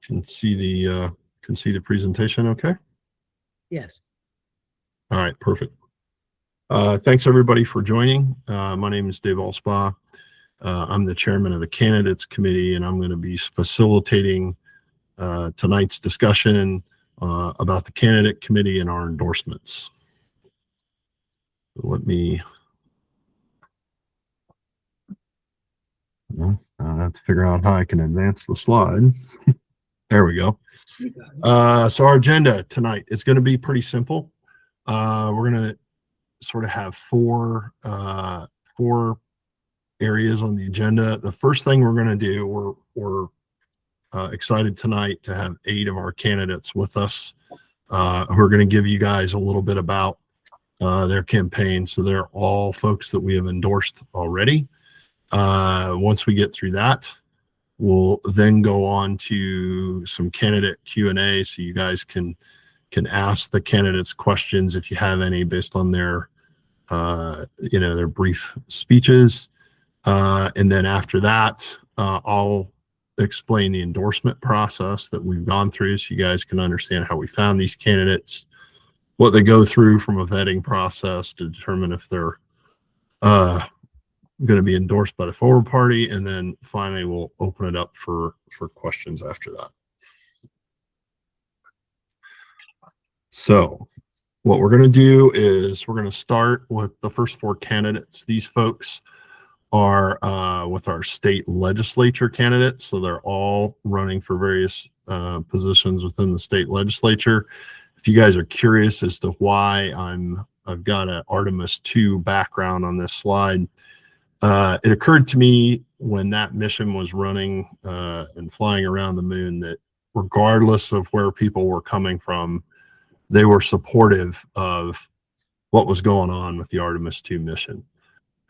Can see the presentation okay? Yes. All right, perfect. Thanks everybody for joining. My name is Dave Alspaugh. I'm the chairman of the candidates committee, and I'm going to be facilitating tonight's discussion about the candidate committee and our endorsements. Let me I have to figure out how I can advance the slide. There we go. So our agenda tonight is going to be pretty simple. We're going to sort of have four areas on the agenda. The first thing we're going to do, we're excited tonight to have 8 of our candidates with us who are going to give you guys a little bit about their campaign. So they're all folks that we have endorsed already. Once we get through that, we'll then go on to some candidate Q&A, so you guys can ask the candidates questions if you have any based on their their brief speeches. And then after that, I'll explain the endorsement process that we've gone through, so you guys can understand how we found these candidates, what they go through from a vetting process to determine if they're going to be endorsed by the forward party, and then finally we'll open it up for questions after that. So what we're going to do is we're going to start with the first 4 candidates. These folks are with our state legislature candidates, so they're all running for various positions within the state legislature. If you guys are curious as to why I've got an Artemis II background on this slide, it occurred to me when that mission was running and flying around the moon that regardless of where people were coming from, they were supportive of what was going on with the Artemis II mission.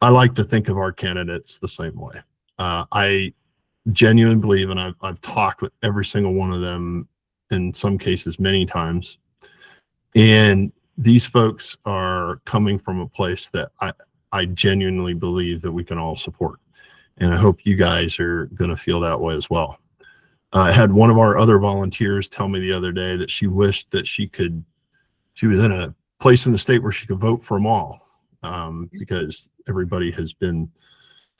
I like to think of our candidates the same way. I genuinely believe, and I've talked with every single one of them, in some cases many times, and these folks are coming from a place that I genuinely believe that we can all support. And I hope you guys are going to feel that way as well. I had one of our other volunteers tell me the other day that she wished that she was in a place in the state where she could vote for them all, because everybody has been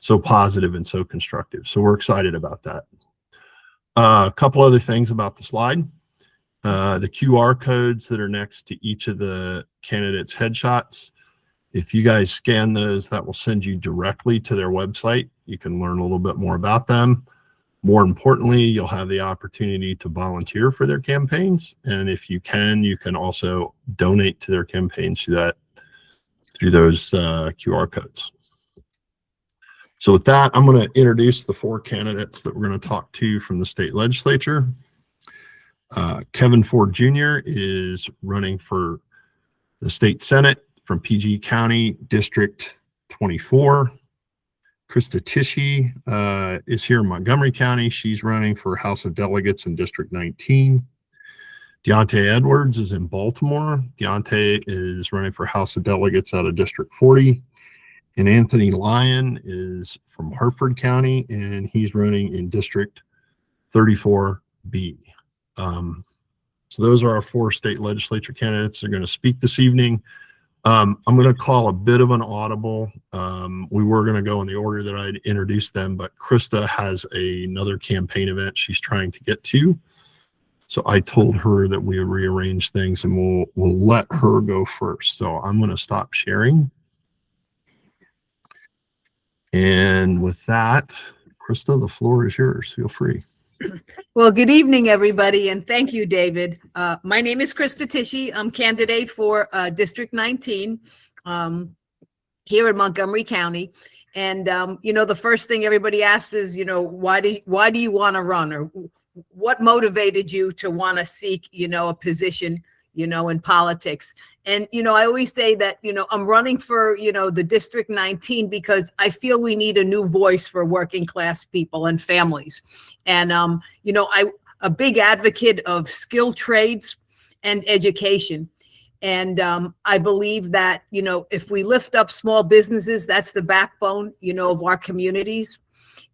so positive and so constructive. So we're excited about that. A couple other things about the slide. The QR codes that are next to each of the candidates' headshots, if you guys scan those, that will send you directly to their website. You can learn a little bit more about them. More importantly, you'll have the opportunity to volunteer for their campaigns. And if you can also donate to their campaigns through those QR codes. So with that, I'm going to introduce the 4 candidates that we're going to talk to from the state legislature. Kevin Ford Jr. is running for the state Senate from PG County, District 24. Krista Tishy is here in Montgomery County. She's running for House of Delegates in District 19. Deontay Edwards is in Baltimore. Deontay is running for House of Delegates out of District 40. And Anthony Lyon is from Hartford County, and he's running in District 34B. So those are our 4 state legislature candidates. They're going to speak this evening. I'm going to call a bit of an audible. We were going to go in the order that I'd introduced them, but Krista has another campaign event she's trying to get to. So I told her that we would rearrange things, and we'll let her go first. So I'm going to stop sharing. And with that, Krista, the floor is yours. Feel free. Well, good evening, everybody, and thank you, David. My name is Krista Tishy. I'm candidate for District 19 here in Montgomery County. And, the first thing everybody asks is, why do you want to run, or what motivated you to want to seek, a position, in politics? And, I always say that, I'm running for, the District 19 because I feel we need a new voice for working class people and families. And, I'm a big advocate of skilled trades and education. And I believe that, if we lift up small businesses, that's the backbone, of our communities,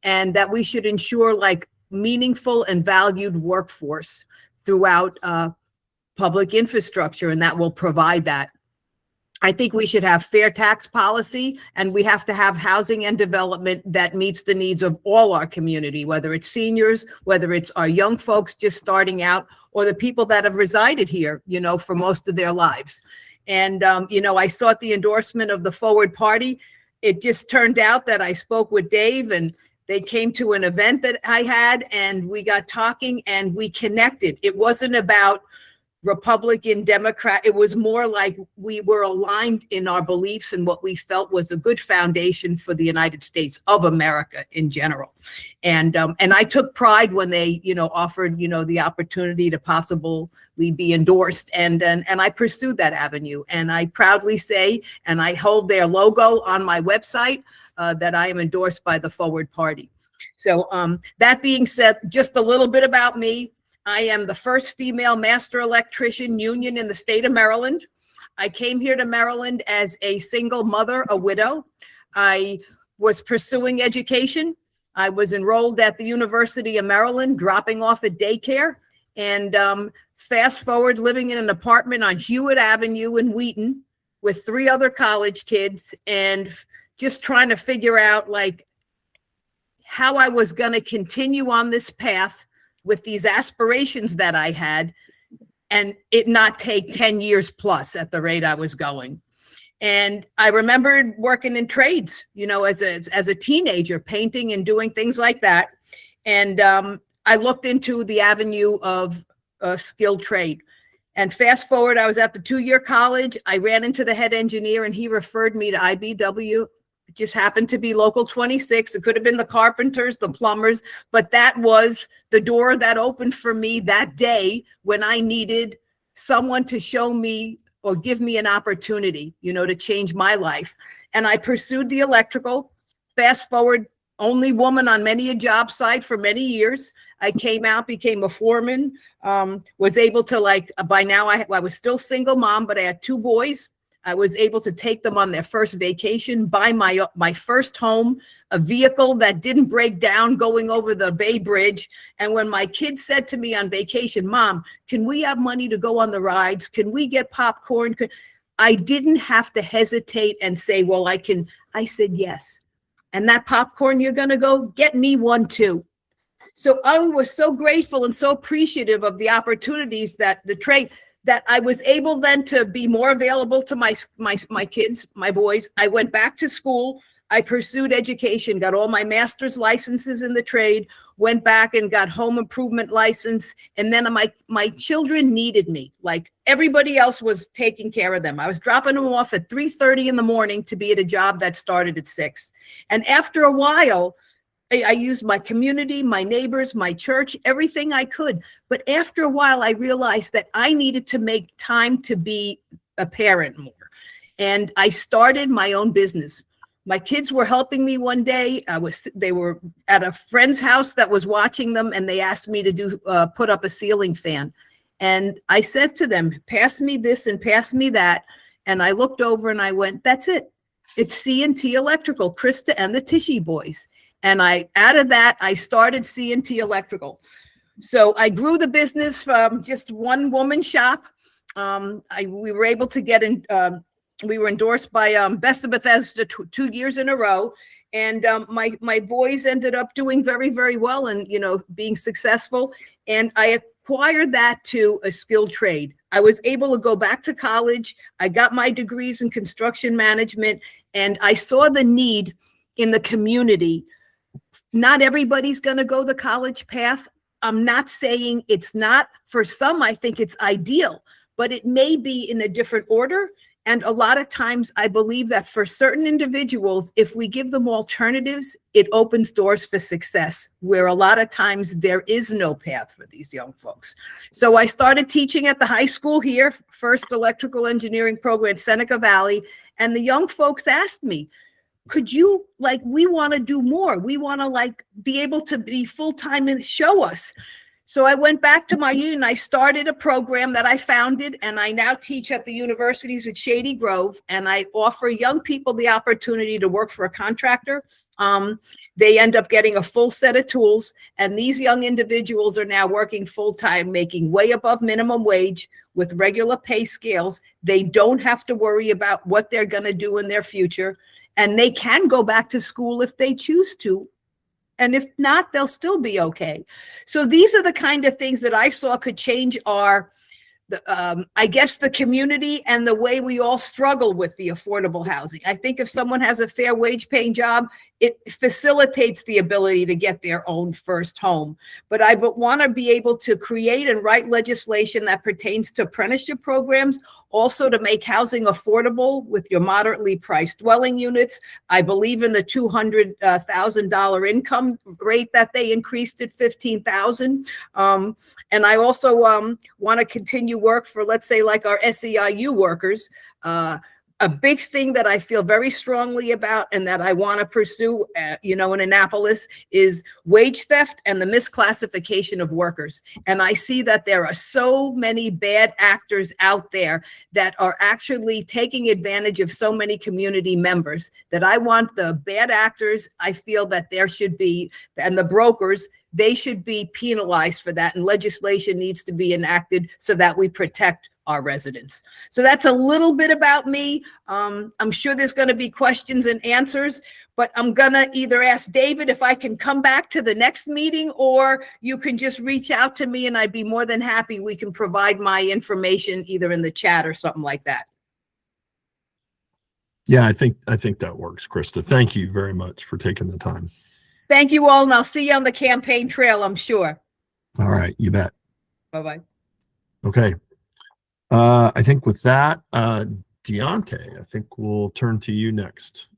and that we should ensure like meaningful and valued workforce throughout public infrastructure, and that will provide that. I think we should have fair tax policy, and we have to have housing and development that meets the needs of all our community, whether it's seniors, whether it's our young folks just starting out, or the people that have resided here, for most of their lives. And, I sought the endorsement of the Forward Party. It just turned out that I spoke with Dave, and they came to an event that I had, and we got talking and we connected. It wasn't about Republican, Democrat. It was more like we were aligned in our beliefs and what we felt was a good foundation for the United States of America in general. And I took pride when they, offered, the opportunity to possibly be endorsed. And I pursued that avenue. And I proudly say, and I hold their logo on my website, that I am endorsed by the Forward Party. So that being said, just a little bit about me. I am the first female master electrician union in the state of Maryland. I came here to Maryland as a single mother, a widow. I was pursuing education. I was enrolled at the University of Maryland, dropping off at daycare, and fast forward living in an apartment on Hewitt Avenue in Wheaton with 3 other college kids, and just trying to figure out how I was going to continue on this path with these aspirations that I had, and it not take 10 years plus at the rate I was going. And I remembered working in trades, as a teenager, painting and doing things like that. And I looked into the avenue of a skilled trade. And fast forward, I was at the 2-year college. I ran into the head engineer, and he referred me to IBW. It just happened to be local 26. It could have been the carpenters, the plumbers, but that was the door that opened for me that day when I needed someone to show me or give me an opportunity, to change my life. And I pursued the electrical. Fast forward, only woman on many a job site for many years. I came out, became a foreman, was able to by now I was still single mom, but I had 2 boys. I was able to take them on their first vacation, buy my first home, a vehicle that didn't break down going over the Bay Bridge. And when my kids said to me on vacation, Mom, can we have money to go on the rides? Can we get popcorn? I didn't have to hesitate and say, well, I can. I said, yes. And that popcorn you're going to go get me one too. So I was so grateful and so appreciative of the opportunities that the trade, that I was able then to be more available to my kids, my boys. I went back to school. I pursued education, got all my master's licenses in the trade, went back and got home improvement license. And then my children needed me. Like everybody else was taking care of them. I was dropping them off at 3:30 in the morning to be at a job that started at 6. And after a while, I used my community, my neighbors, my church, everything I could. But after a while, I realized that I needed to make time to be a parent more. And I started my own business. My kids were helping me one day. They were at a friend's house that was watching them, and they asked me to put up a ceiling fan. And I said to them, pass me this and pass me that. And I looked over and I went, that's it. It's C&T Electrical, Krista and the Tishy boys. And out of that, I started C&T Electrical. So I grew the business from just one woman shop. We were able to get in, we were endorsed by Best of Bethesda 2 years in a row. And my boys ended up doing very, very well and, being successful. And I acquired that to a skilled trade. I was able to go back to college. I got my degrees in construction management, and I saw the need in the community. Not everybody's going to go the college path. I'm not saying it's not. For some, I think it's ideal, but it may be in a different order. And a lot of times I believe that for certain individuals, if we give them alternatives, it opens doors for success, where a lot of times there is no path for these young folks. So I started teaching at the high school here, first electrical engineering program at Seneca Valley. And the young folks asked me, could you, we want to do more. We want to be able to be full-time and show us. So I went back to my union. I started a program that I founded, and I now teach at the universities at Shady Grove, and I offer young people the opportunity to work for a contractor. They end up getting a full set of tools, and these young individuals are now working full-time, making way above minimum wage with regular pay scales. They don't have to worry about what they're going to do in their future, and they can go back to school if they choose to. And if not, they'll still be okay. So these are the kind of things that I saw could change our, I guess, the community and the way we all struggle with the affordable housing. I think if someone has a fair wage paying job, it facilitates the ability to get their own first home. But I want to be able to create and write legislation that pertains to apprenticeship programs, also to make housing affordable with your moderately priced dwelling units. I believe in the $200,000 income rate that they increased at $15,000. And I also want to continue work for, let's say, like our SEIU workers. A big thing that I feel very strongly about and that I want to pursue, in Annapolis, is wage theft and the misclassification of workers. And I see that there are so many bad actors out there that are actually taking advantage of so many community members that I want the bad actors. I feel that there should be, and the brokers, they should be penalized for that. And legislation needs to be enacted so that we protect our residents. So that's a little bit about me. I'm sure there's going to be questions and answers, but I'm going to either ask David if I can come back to the next meeting, or you can just reach out to me and I'd be more than happy. We can provide my information either in the chat or something like that. Yeah, I think that works, Krista. Thank you very much for taking the time. Thank you all, and I'll see you on the campaign trail, I'm sure. All right, you bet. Bye-bye. Okay. I think with that, Deontay, I think we'll turn to you next.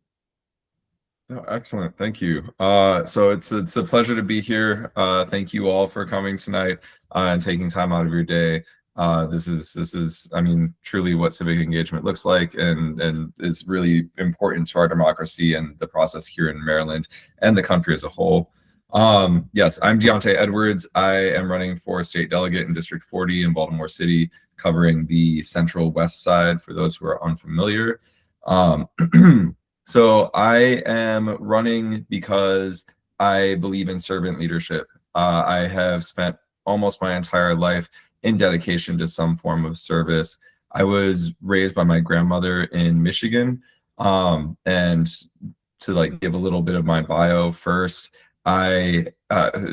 Oh, excellent. Thank you. So it's a pleasure to be here. Thank you all for coming tonight and taking time out of your day. This is, I mean, truly what civic engagement looks like, and is really important to our democracy and the process here in Maryland and the country as a whole. Yes, I'm Deontay Edwards. I am running for state delegate in District 40 in Baltimore City, covering the central west side for those who are unfamiliar. So I am running because I believe in servant leadership. I have spent almost my entire life in dedication to some form of service. I was raised by my grandmother in Michigan. And to give a little bit of my bio first,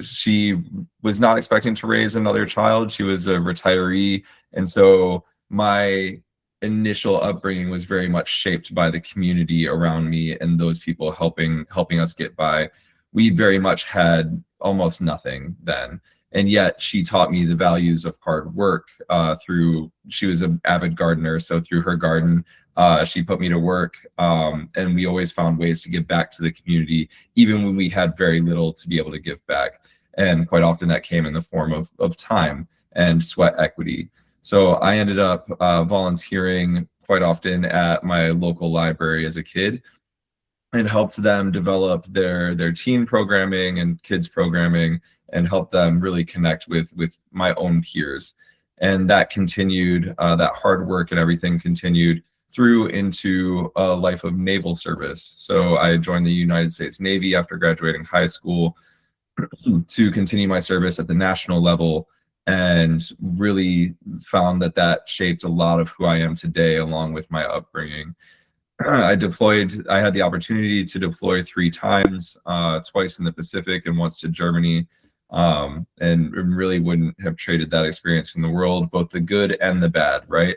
she was not expecting to raise another child. She was a retiree. And so my initial upbringing was very much shaped by the community around me and those people helping us get by. We very much had almost nothing then. And yet she taught me the values of hard work she was an avid gardener. So through her garden, she put me to work, and we always found ways to give back to the community, even when we had very little to be able to give back. And quite often that came in the form of time and sweat equity. So I ended up volunteering quite often at my local library as a kid and helped them develop their teen programming and kids programming, and help them really connect with my own peers. And that continued, that hard work and everything continued through into a life of naval service. So I joined the United States Navy after graduating high school to continue my service at the national level, and really found that shaped a lot of who I am today, along with my upbringing. I had the opportunity to deploy 3 times, twice in the Pacific and once to Germany. And really wouldn't have traded that experience in the world, both the good and the bad, right?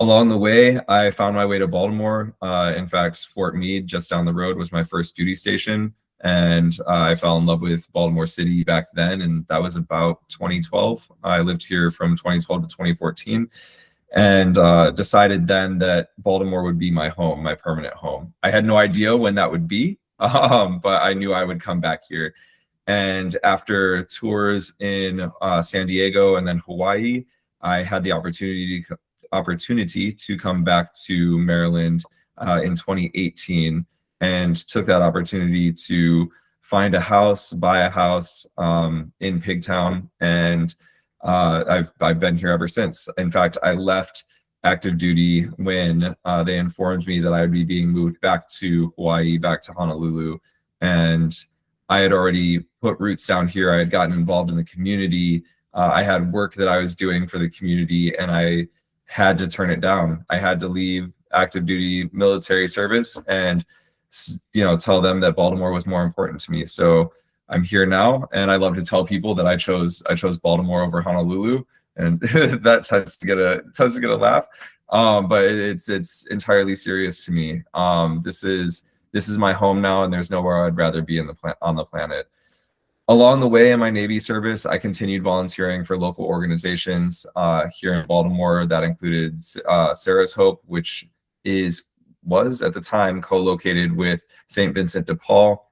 Along the way, I found my way to Baltimore. In fact, Fort Meade, just down the road, was my first duty station. And I fell in love with Baltimore City back then, and that was about 2012. I lived here from 2012 to 2014, and decided then that Baltimore would be my home, my permanent home. I had no idea when that would be, but I knew I would come back here. And after tours in San Diego and then Hawaii, I had the opportunity to come back to Maryland in 2018, and took that opportunity to find a house, buy a house in Pigtown, and I've been here ever since. In fact, I left active duty when they informed me that I would be being moved back to Hawaii, back to Honolulu, and I had already put roots down here. I had gotten involved in the community. I had work that I was doing for the community, and I had to turn it down. I had to leave active duty military service and tell them that Baltimore was more important to me. So I'm here now, and I love to tell people that I chose Baltimore over Honolulu, and that tends to get a laugh. But it's entirely serious to me. This is my home now, and there's nowhere I'd rather be on the planet. Along the way in my Navy service, I continued volunteering for local organizations here in Baltimore. That included Sarah's Hope, which was at the time co-located with St. Vincent de Paul.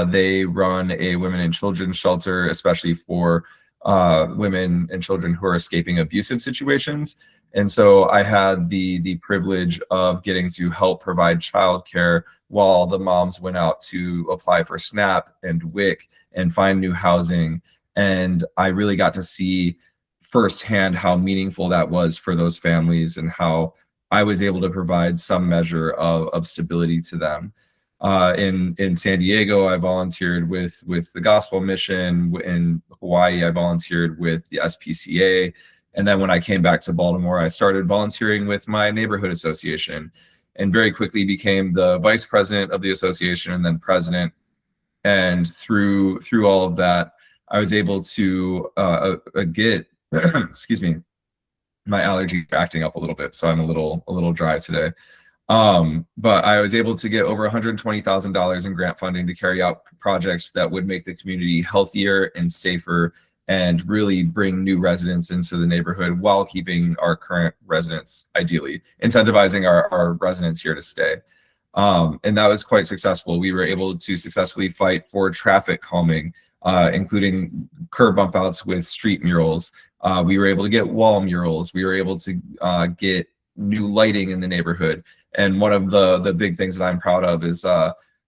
They run a women and children's shelter, especially for women and children who are escaping abusive situations. And so I had the privilege of getting to help provide childcare while the moms went out to apply for SNAP and WIC and find new housing. And I really got to see firsthand how meaningful that was for those families and how I was able to provide some measure of stability to them. In San Diego, I volunteered with the Gospel Mission. In Hawaii, I volunteered with the SPCA. And then when I came back to Baltimore, I started volunteering with my neighborhood association and very quickly became the vice president of the association and then president. And through all of that, I was able to get, excuse me, my allergies are acting up a little bit, so I'm a little dry today. But I was able to get over $120,000 in grant funding to carry out projects that would make the community healthier and safer and really bring new residents into the neighborhood while keeping our current residents, ideally, incentivizing our residents here to stay. And that was quite successful. We were able to successfully fight for traffic calming, including curb bump outs with street murals. We were able to get wall murals. We were able to get new lighting in the neighborhood. And one of the big things that I'm proud of is,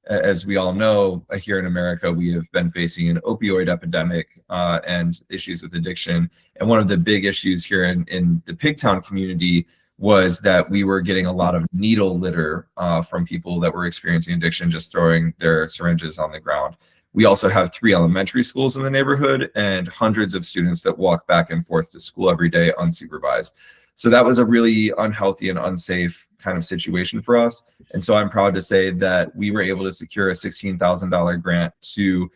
as we all know, here in America, we have been facing an opioid epidemic and issues with addiction. And one of the big issues here in the Pigtown community was that we were getting a lot of needle litter from people that were experiencing addiction, just throwing their syringes on the ground. We also have 3 elementary schools in the neighborhood and hundreds of students that walk back and forth to school every day unsupervised. So that was a really unhealthy and unsafe kind of situation for us. And so I'm proud to say that we were able to secure a $16,000 grant to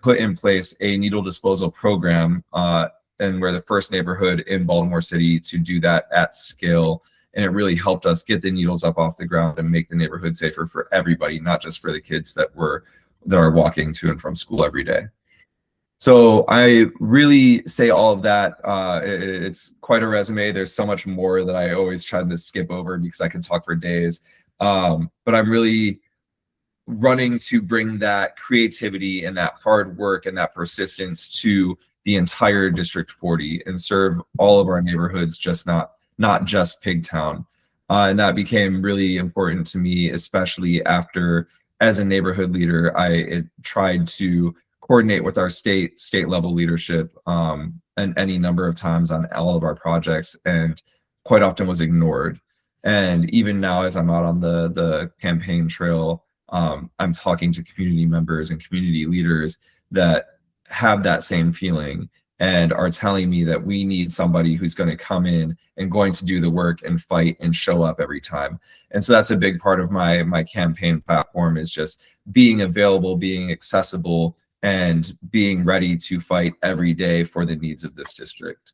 put in place a needle disposal program. And we're the first neighborhood in Baltimore City to do that at scale. And it really helped us get the needles up off the ground and make the neighborhood safer for everybody, not just for the kids that are walking to and from school every day. So I really say all of that. It's quite a resume. There's so much more that I always try to skip over because I could talk for days. But I'm really running to bring that creativity and that hard work and that persistence to the entire District 40 and serve all of our neighborhoods, not just Pigtown. And that became really important to me, especially after, as a neighborhood leader, I tried to coordinate with our state level leadership and any number of times on all of our projects, and quite often was ignored. And even now, as I'm out on the campaign trail, I'm talking to community members and community leaders that have that same feeling and are telling me that we need somebody who's going to come in and going to do the work and fight and show up every time. And so that's a big part of my campaign platform, is just being available, being accessible, and being ready to fight every day for the needs of this district.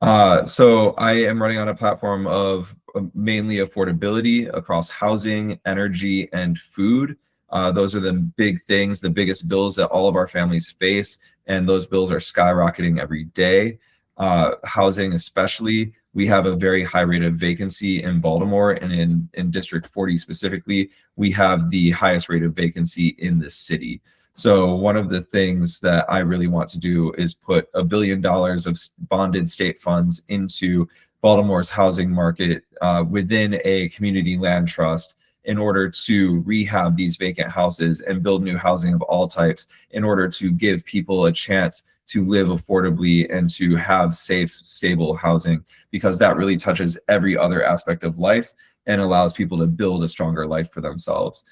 So I am running on a platform of mainly affordability across housing, energy, and food. Those are the big things, the biggest bills that all of our families face, and those bills are skyrocketing every day. Housing especially, we have a very high rate of vacancy in Baltimore, and in District 40 specifically, we have the highest rate of vacancy in the city. So one of the things that I really want to do is put $1 billion of bonded state funds into Baltimore's housing market within a community land trust, in order to rehab these vacant houses and build new housing of all types in order to give people a chance to live affordably and to have safe, stable housing, because that really touches every other aspect of life and allows people to build a stronger life for themselves.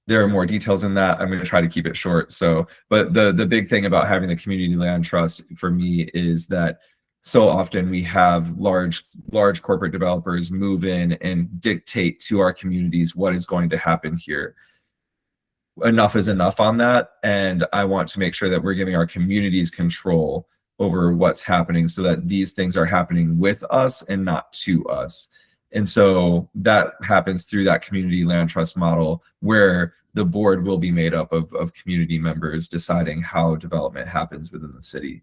There are more details in that. I'm going to try to keep it short. But the big thing about having the community land trust for me is that so often we have large corporate developers move in and dictate to our communities what is going to happen here. Enough is enough on that, and I want to make sure that we're giving our communities control over what's happening so that these things are happening with us and not to us. And so that happens through that community land trust model, where the board will be made up of community members deciding how development happens within the city.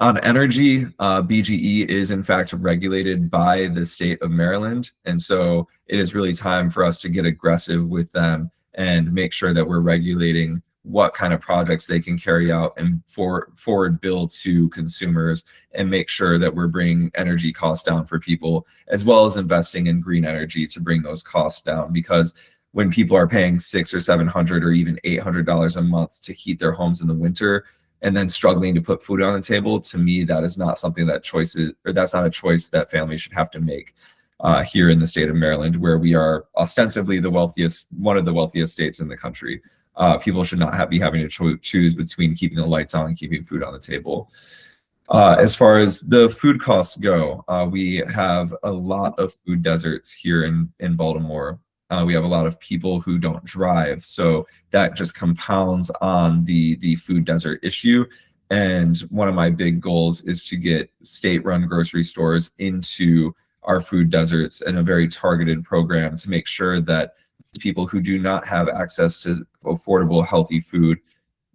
On energy, BGE is in fact regulated by the state of Maryland. And so it is really time for us to get aggressive with them and make sure that we're regulating what kind of projects they can carry out and forward bill to consumers, and make sure that we're bringing energy costs down for people, as well as investing in green energy to bring those costs down. Because when people are paying $600 or $700 or even $800 a month to heat their homes in the winter, and then struggling to put food on the table, to me, that is not something that that's not a choice that families should have to make here in the state of Maryland, where we are ostensibly one of the wealthiest states in the country. People should not be having to choose between keeping the lights on and keeping food on the table. As far as the food costs go, we have a lot of food deserts here in Baltimore. We have a lot of people who don't drive, so that just compounds on the food desert issue. And one of my big goals is to get state-run grocery stores into our food deserts in a very targeted program to make sure that people who do not have access to affordable, healthy food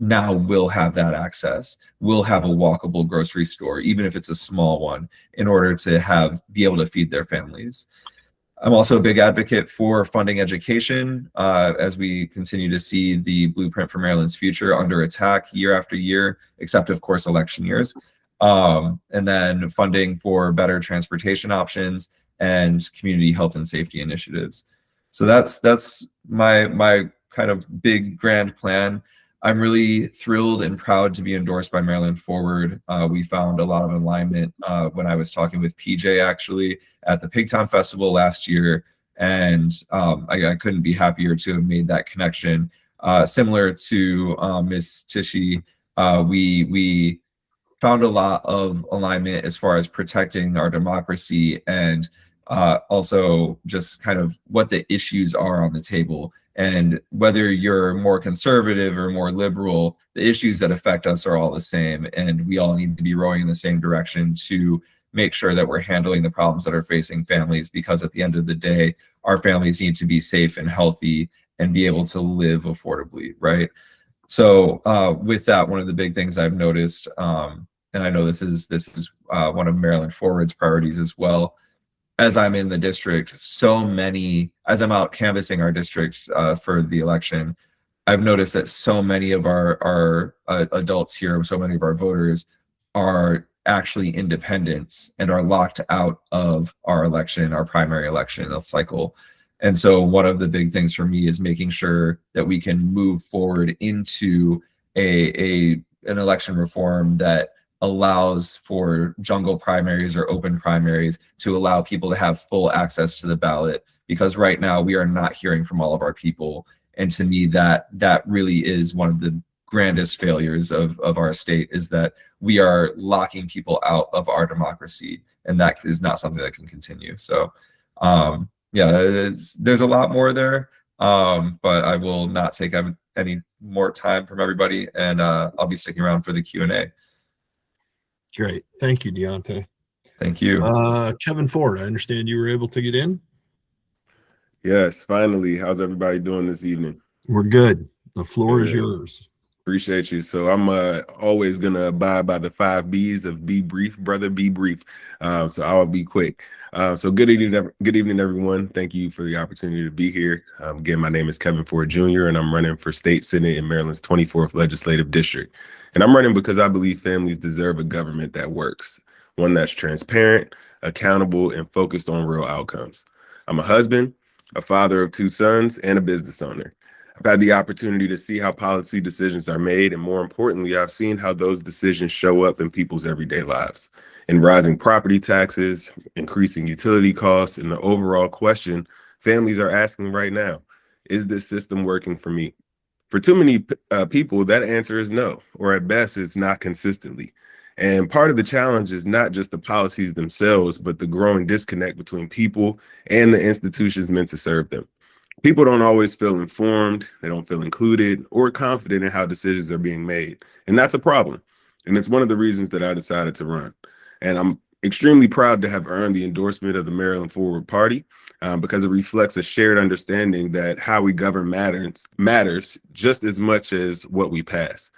now will have that access, will have a walkable grocery store, even if it's a small one, in order to be able to feed their families. I'm also a big advocate for funding education as we continue to see the blueprint for Maryland's future under attack year after year, except of course election years. And then funding for better transportation options and community health and safety initiatives. So that's my kind of big grand plan. I'm really thrilled and proud to be endorsed by Maryland Forward. We found a lot of alignment when I was talking with PJ actually at the Pigtown Festival last year, and I couldn't be happier to have made that connection. Similar to Ms. Tishy, we found a lot of alignment as far as protecting our democracy and also just kind of what the issues are on the table. And whether you're more conservative or more liberal, the issues that affect us are all the same. And we all need to be rowing in the same direction to make sure that we're handling the problems that are facing families, because at the end of the day, our families need to be safe and healthy and be able to live affordably, right? So with that, one of the big things I've noticed, and I know this is one of Maryland Forward's priorities as well, as I'm in the district, as I'm out canvassing our district for the election, I've noticed that so many of our adults here, so many of our voters are actually independents and are locked out of our election, our primary election cycle. And so one of the big things for me is making sure that we can move forward into an election reform that allows for jungle primaries or open primaries to allow people to have full access to the ballot, because right now we are not hearing from all of our people. And to me, that really is one of the grandest failures of our state, is that we are locking people out of our democracy, and that is not something that can continue. So yeah, there's a lot more there, but I will not take any more time from everybody, and I'll be sticking around for the Q&A. Great. Thank you, Deontay. Thank you. Kevin Ford, I understand you were able to get in. Yes, finally. How's everybody doing this evening? We're good. The floor is yours. Appreciate you. So I'm always going to abide by the 5 B's of be brief, brother, be brief. So I'll be quick. So good evening, everyone. Thank you for the opportunity to be here. Again, my name is Kevin Ford Jr., and I'm running for state senate in Maryland's 24th legislative district. And I'm running because I believe families deserve a government that works, one that's transparent, accountable, and focused on real outcomes. I'm a husband, a father of 2 sons, and a business owner. I've had the opportunity to see how policy decisions are made, and more importantly, I've seen how those decisions show up in people's everyday lives. In rising property taxes, increasing utility costs, and the overall question families are asking right now, is this system working for me? For too many people, that answer is no, or at best, it's not consistently. And part of the challenge is not just the policies themselves, but the growing disconnect between people and the institutions meant to serve them. People don't always feel informed, they don't feel included or confident in how decisions are being made. And that's a problem. And it's one of the reasons that I decided to run. And I'm extremely proud to have earned the endorsement of the Maryland Forward Party because it reflects a shared understanding that how we govern matters just as much as what we pass.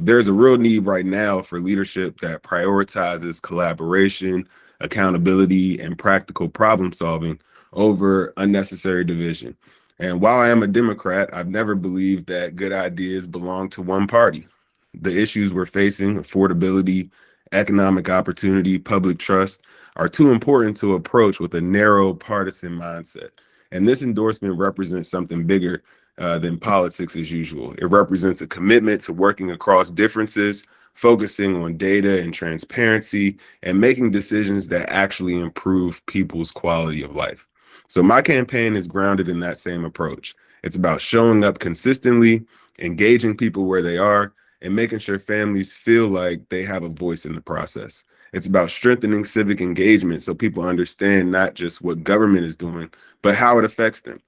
There's a real need right now for leadership that prioritizes collaboration, accountability, and practical problem solving over unnecessary division. And while I am a Democrat, I've never believed that good ideas belong to one party. The issues we're facing, affordability, economic opportunity, public trust, are too important to approach with a narrow partisan mindset. And this endorsement represents something bigger than politics as usual. It represents a commitment to working across differences, focusing on data and transparency, and making decisions that actually improve people's quality of life. So my campaign is grounded in that same approach. It's about showing up consistently, engaging people where they are, and making sure families feel like they have a voice in the process. It's about strengthening civic engagement so people understand not just what government is doing, but how it affects them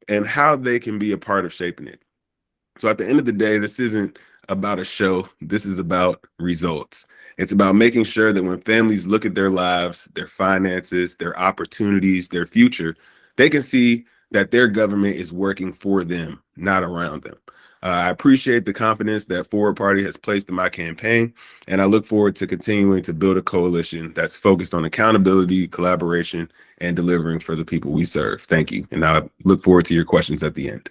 and how they can be a part of shaping it. So at the end of the day, this isn't about a show. This is about results. It's about making sure that when families look at their lives, their finances, their opportunities, their future, they can see that their government is working for them, not around them. I appreciate the confidence that Forward Party has placed in my campaign, and I look forward to continuing to build a coalition that's focused on accountability, collaboration, and delivering for the people we serve. Thank you. And I look forward to your questions at the end.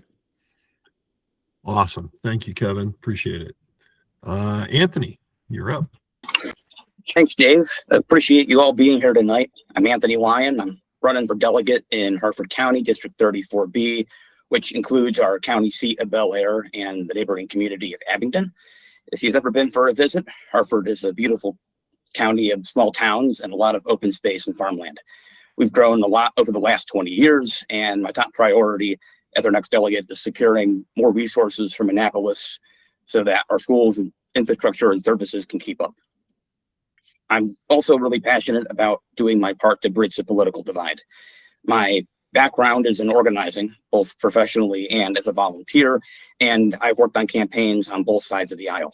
Awesome. Thank you, Kevin. Appreciate it. Anthony, you're up. Thanks, Dave. Appreciate you all being here tonight. I'm Anthony Lyon. I'm running for delegate in Harford County, District 34B, which includes our county seat of Bel Air and the neighboring community of Abingdon. If you've ever been for a visit, Harford is a beautiful county of small towns and a lot of open space and farmland. We've grown a lot over the last 20 years, and my top priority as our next delegate is securing more resources from Annapolis so that our schools and infrastructure and services can keep up. I'm also really passionate about doing my part to bridge the political divide. My background is in organizing, both professionally and as a volunteer, and I've worked on campaigns on both sides of the aisle.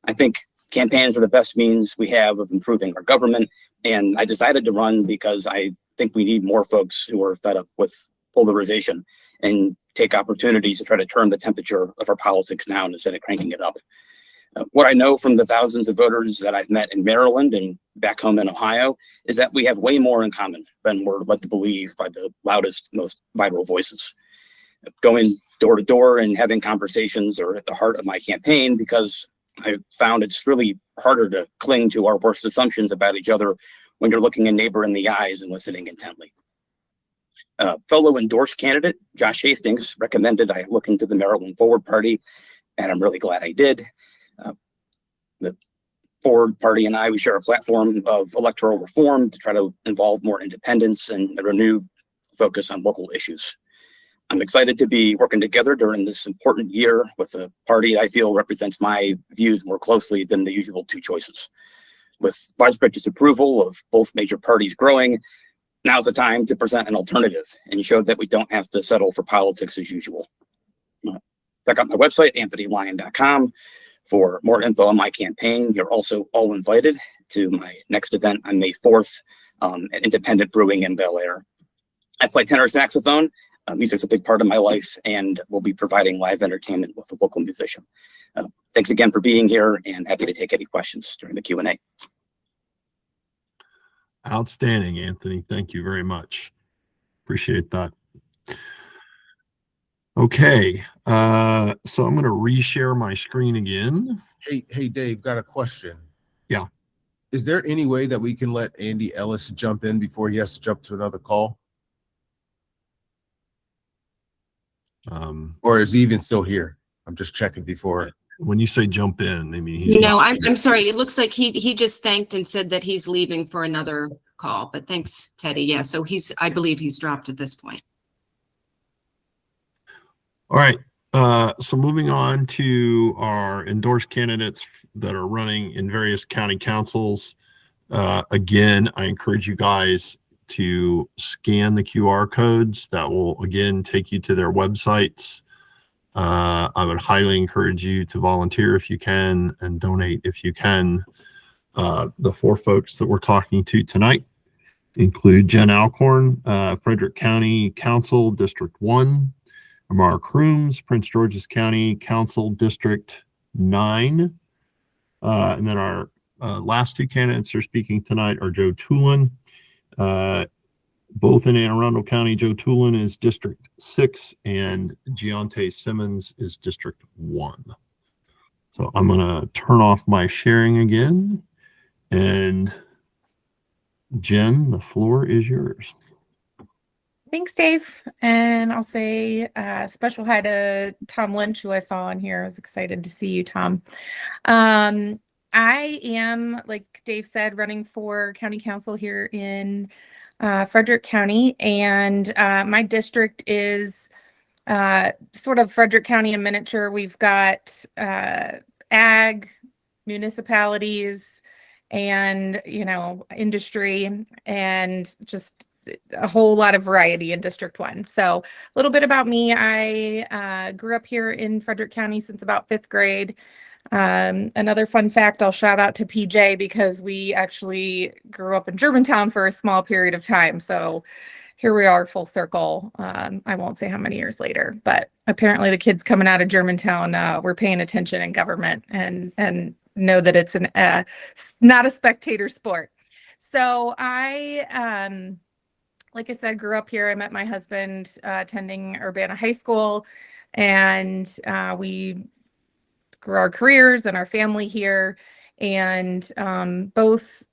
I think campaigns are the best means we have of improving our government, and I decided to run because I think we need more folks who are fed up with polarization and take opportunities to try to turn the temperature of our politics down instead of cranking it up. What I know from the thousands of voters that I've met in Maryland and back home in Ohio is that we have way more in common than we're led to believe by the loudest, most viral voices. Going door to door and having conversations are at the heart of my campaign because I found it's really harder to cling to our worst assumptions about each other when you're looking a neighbor in the eyes and listening intently. Fellow endorsed candidate Josh Hastings recommended I look into the Maryland Forward Party, and I'm really glad I did. The Forward Party and we share a platform of electoral reform to try to involve more independence and a renewed focus on local issues. I'm excited to be working together during this important year with a party I feel represents my views more closely than the usual two choices. With widespread disapproval of both major parties growing, now's the time to present an alternative and show that we don't have to settle for politics as usual. Check out my website, anthonylyon.com, for more info on my campaign. You're also all invited to my next event on May 4th at Independent Brewing in Bel Air. I play tenor saxophone. Music's a big part of my life, and we'll be providing live entertainment with a local musician. Thanks again for being here, and happy to take any questions during the Q&A. Outstanding, Anthony. Thank you very much. Appreciate that. Okay, so I'm going to reshare my screen again. Hey, Dave, got a question. Yeah. Is there any way that we can let Andy Ellis jump in before he has to jump to another call? Or is he even still here? I'm just checking before. When you say jump in, I mean, he's No, not- I'm sorry. It looks like he just thanked and said that he's leaving for another call, but thanks, Teddy. Yeah, so I believe he's dropped at this point. All right. So moving on to our endorsed candidates that are running in various county councils. Again, I encourage you guys to scan the QR codes that will again take you to their websites. I would highly encourage you to volunteer if you can and donate if you can. The four folks that we're talking to tonight include Jen Alcorn, Frederick County Council, District 1, Amara Crooms, Prince George's County Council, District 9. And then our last two candidates who are speaking tonight are Joe Tulin, both in Anne Arundel County. Joe Tulin is District 6 and Giante Simmons is District 1. So I'm going to turn off my sharing again. And Jen, the floor is yours. Thanks, Dave. And I'll say special hi to Tom Lynch, who I saw on here. I was excited to see you, Tom. I am, like Dave said, running for county council here in Frederick County. And my district is sort of Frederick County in miniature. We've got ag, municipalities, and, industry, and just a whole lot of variety in District 1. So a little bit about me. I grew up here in Frederick County since about 5th grade. Another fun fact, I'll shout out to PJ because we actually grew up in Germantown for a small period of time. So here we are, full circle. I won't say how many years later, but apparently the kids coming out of Germantown were paying attention in government and know that it's not a spectator sport. So I, like I said, grew up here. I met my husband attending Urbana High School, and we grew our careers and our family here, and both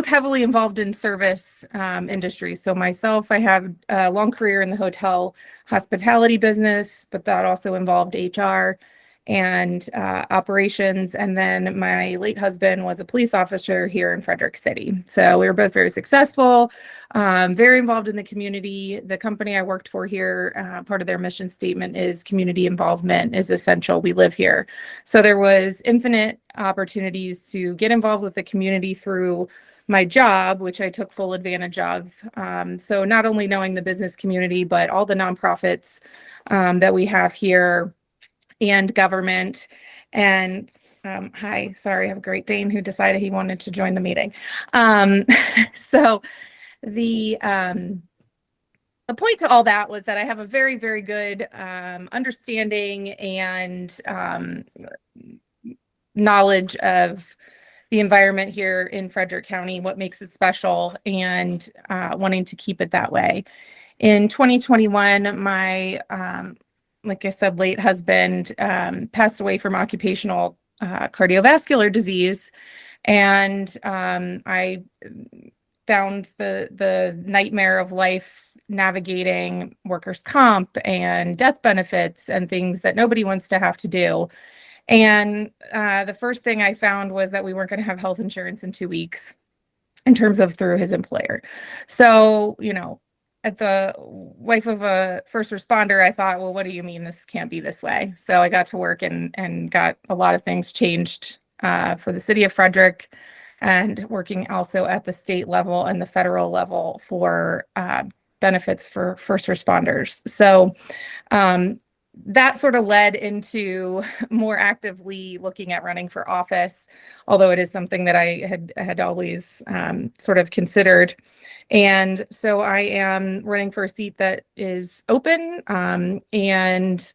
heavily involved in service industries. So myself, I have a long career in the hotel hospitality business, but that also involved HR and operations. And then my late husband was a police officer here in Frederick City. So we were both very successful, very involved in the community. The company I worked for here, part of their mission statement is community involvement is essential. We live here. So there was infinite opportunities to get involved with the community through my job, which I took full advantage of. So not only knowing the business community, but all the nonprofits that we have here, and government. And hi, sorry, I have a Great Dane who decided he wanted to join the meeting. So the point to all that was that I have a very, very good understanding and knowledge of the environment here in Frederick County, what makes it special, and wanting to keep it that way. In 2021, my like I said, late husband passed away from occupational cardiovascular disease. And I found the nightmare of life navigating workers' comp and death benefits and things that nobody wants to have to do. And the first thing I found was that we weren't going to have health insurance in 2 weeks in terms of through his employer. So, as the wife of a first responder, I thought, well, what do you mean this can't be this way? So I got to work and got a lot of things changed for the city of Frederick, and working also at the state level and the federal level for benefits for first responders. So that sort of led into more actively looking at running for office, although it is something that I had always sort of considered. And so I am running for a seat that is open and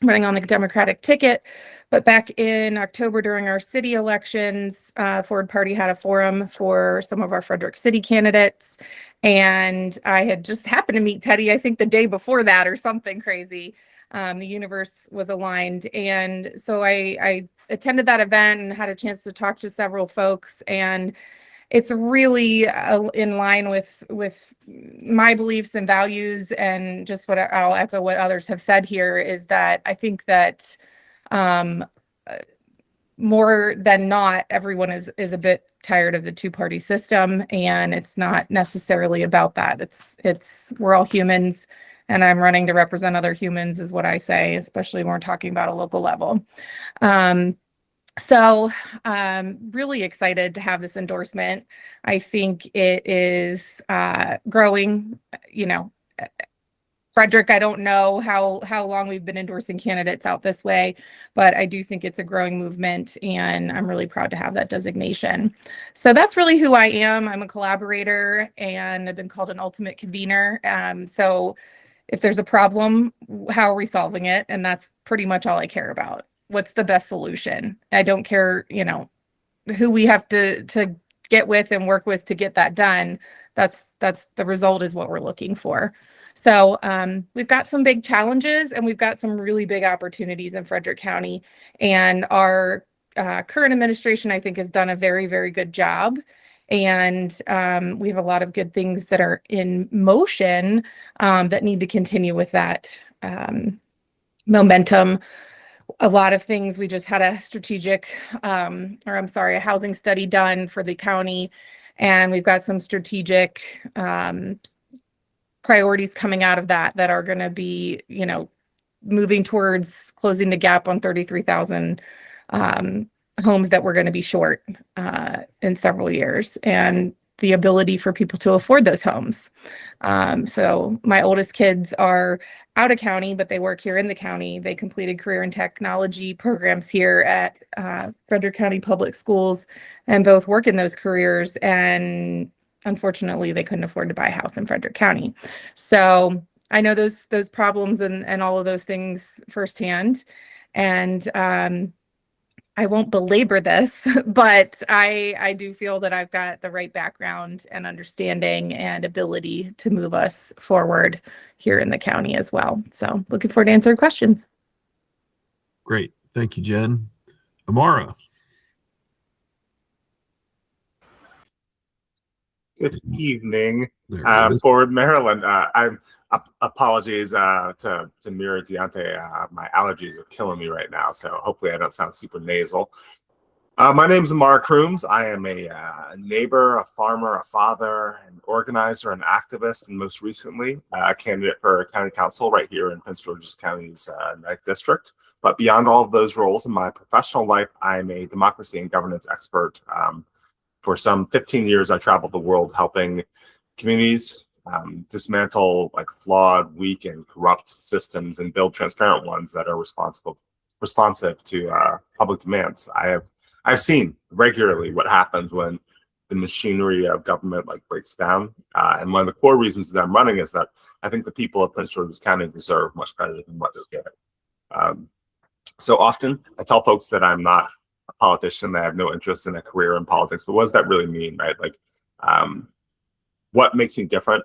running on the Democratic ticket. But back in October during our city elections, Ford Party had a forum for some of our Frederick City candidates. And I had just happened to meet Teddy, I think the day before that or something crazy. The universe was aligned. And so I attended that event and had a chance to talk to several folks. And it's really in line with my beliefs and values, and just what I'll echo what others have said here is that I think that more than not, everyone is a bit tired of the two-party system, and it's not necessarily about that. It's we're all humans, and I'm running to represent other humans, is what I say, especially when we're talking about a local level. So really excited to have this endorsement. I think it is growing, you know. Frederick, I don't know how long we've been endorsing candidates out this way, but I do think it's a growing movement, and I'm really proud to have that designation. So that's really who I am. I'm a collaborator, and I've been called an ultimate convener. So if there's a problem, how are we solving it? And that's pretty much all I care about. What's the best solution? I don't care, you know, who we have to get with and work with to get that done. That's the result is what we're looking for. So we've got some big challenges, and we've got some really big opportunities in Frederick County, and our current administration, I think, has done a very, very good job. And we have a lot of good things that are in motion that need to continue with that momentum. A lot of things, we just had a strategic, a housing study done for the county, and we've got some strategic priorities coming out of that are going to be, you know, moving towards closing the gap on 33,000 homes that we're going to be short in several years, and the ability for people to afford those homes. So my oldest kids are out of county, but they work here in the county. They completed career and technology programs here at Frederick County Public Schools, and both work in those careers. And unfortunately, they couldn't afford to buy a house in Frederick County. So I know those problems and all of those things firsthand. And I won't belabor this, but I do feel that I've got the right background and understanding and ability to move us forward here in the county as well. So looking forward to answering questions. Great. Thank you, Jen. Amara. Good evening, There it is. Board Maryland. Apologies to Mira Deontay. My allergies are killing me right now, so hopefully I don't sound super nasal. My name is Amara Crooms. I am a neighbor, a farmer, a father, an organizer, an activist, and most recently a candidate for county council right here in Prince George's County's 9th District. But beyond all of those roles in my professional life, I'm a democracy and governance expert. For some 15 years, I traveled the world helping communities dismantle like flawed, weak, and corrupt systems and build transparent ones that are responsive to public demands. I've seen regularly what happens when the machinery of government like breaks down. And one of the core reasons that I'm running is that I think the people of Prince George's County deserve much better than what they're getting. So often I tell folks that I'm not a politician, that I have no interest in a career in politics, but what does that really mean, right? Like, what makes me different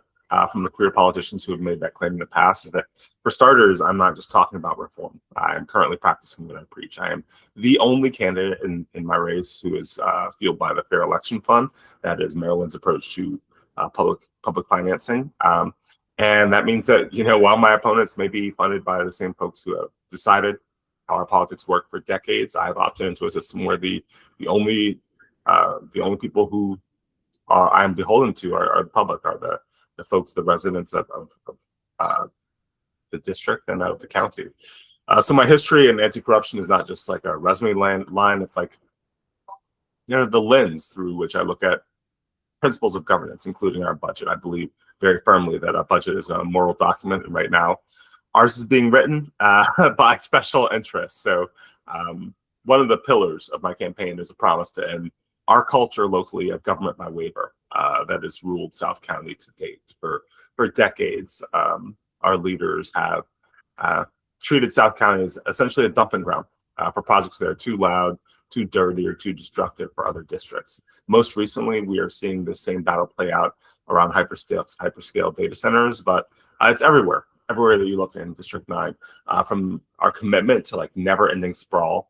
from the career politicians who have made that claim in the past is that, for starters, I'm not just talking about reform. I'm currently practicing what I preach. I am the only candidate in my race who is fueled by the Fair Election Fund. That is Maryland's approach to public financing. And that means that, you know, while my opponents may be funded by the same folks who have decided how our politics work for decades, I've opted into a system where the only people who I'm beholden to are the public, are the folks, the residents of the district and of the county. So my history in anti-corruption is not just like a resume line. It's like, you know, the lens through which I look at principles of governance, including our budget. I believe very firmly that our budget is a moral document, and right now ours is being written by special interests. So one of the pillars of my campaign is a promise to end our culture locally of government by waiver that has ruled South County to date. For decades, our leaders have treated South County as essentially a dumping ground for projects that are too loud, too dirty, or too destructive for other districts. Most recently, we are seeing the same battle play out around hyperscale data centers, but it's everywhere that you look in District 9, from our commitment to like never-ending sprawl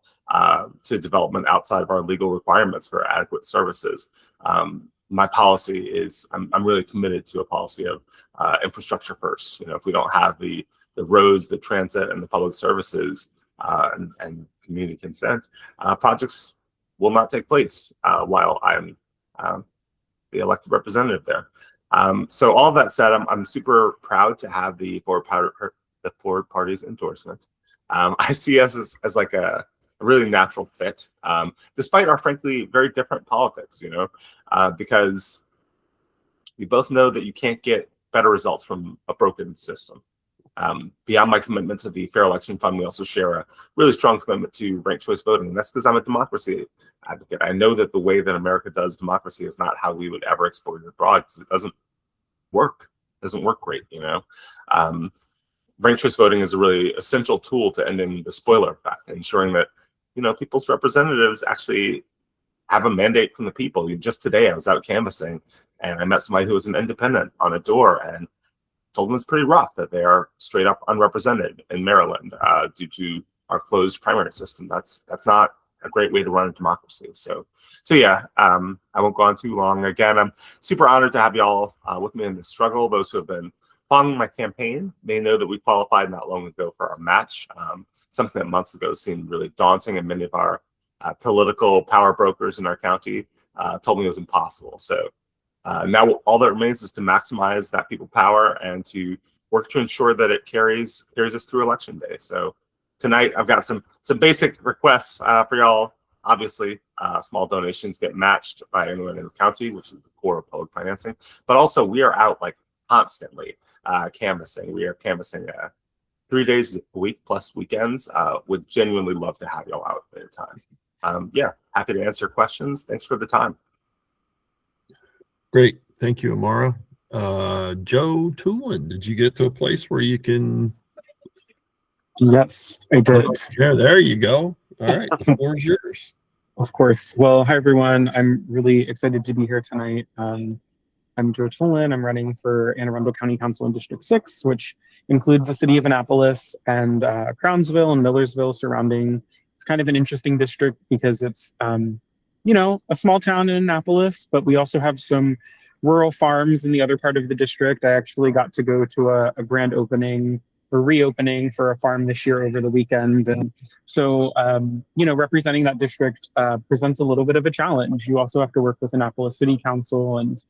to development outside of our legal requirements for adequate services. my policy is I'm really committed to a policy of infrastructure first. You know, if we don't have the roads, the transit, and the public services and community consent, projects will not take place while I'm the elected representative there. So all of that said, I'm super proud to have the Forward Party's endorsement. I see us as like a really natural fit, despite our frankly very different politics, you know, because we both know that you can't get better results from a broken system. Beyond my commitment to the Fair Election Fund, we also share a really strong commitment to ranked choice voting. And that's because I'm a democracy advocate. I know that the way that America does democracy is not how we would ever exploit it abroad, because it doesn't work. It doesn't work great, you know. Ranked choice voting is a really essential tool to ending the spoiler effect, ensuring that, you know, people's representatives actually have a mandate from the people. Just today, I was out canvassing and I met somebody who was an independent on a door and told them it's pretty rough that they are straight up unrepresented in Maryland due to our closed primary system. That's not a great way to run a democracy. So yeah, I won't go on too long. Again, I'm super honored to have y'all with me in this struggle. Those who have been following my campaign may know that we qualified not long ago for our match, something that months ago seemed really daunting, and many of our political power brokers in our county told me it was impossible. So now all that remains is to maximize that people power and to work to ensure that it carries us through election day. So tonight I've got some basic requests for y'all. Obviously, small donations get matched by anyone in the county, which is the core of public financing. But also we are out like constantly canvassing. We are canvassing 3 days a week plus weekends. Would genuinely love to have y'all out at a time. Yeah, happy to answer questions. Thanks for the time. Great. Thank you, Amara. Joe Tulin, did you get to a place where you can? Yes, I did. Yeah, there you go. All right, the floor is yours. Of course. Well, hi, everyone. I'm really excited to be here tonight. I'm Joe Tulin. I'm running for Anne Arundel County Council in District 6, which includes the city of Annapolis and Crownsville and Millersville surrounding. It's kind of an interesting district because it's you know, a small town in Annapolis, but we also have some rural farms in the other part of the district. I actually got to go to a grand opening or reopening for a farm this year over the weekend. And so, you know, representing that district presents a little bit of a challenge. You also have to work with Annapolis City Council, and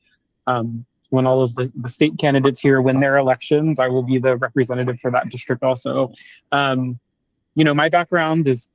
when all of the state candidates here win their elections, I will be the representative for that district also. You know, my background is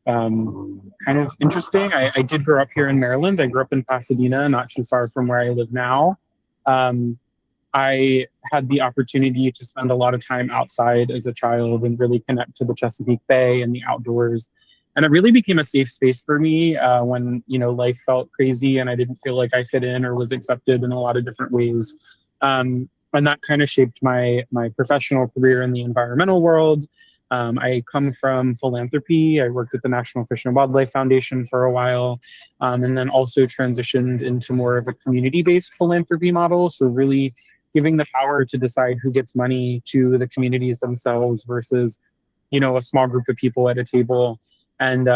kind of interesting. I did grow up here in Maryland. I grew up in Pasadena, not too far from where I live now. I had the opportunity to spend a lot of time outside as a child and really connect to the Chesapeake Bay and the outdoors. And it really became a safe space for me when, you know, life felt crazy and I didn't feel like I fit in or was accepted in a lot of different ways. And that kind of shaped my professional career in the environmental world. I come from philanthropy. I worked at the National Fish and Wildlife Foundation for a while, and then also transitioned into more of a community-based philanthropy model. So really giving the power to decide who gets money to the communities themselves versus, you know, a small group of people at a table, and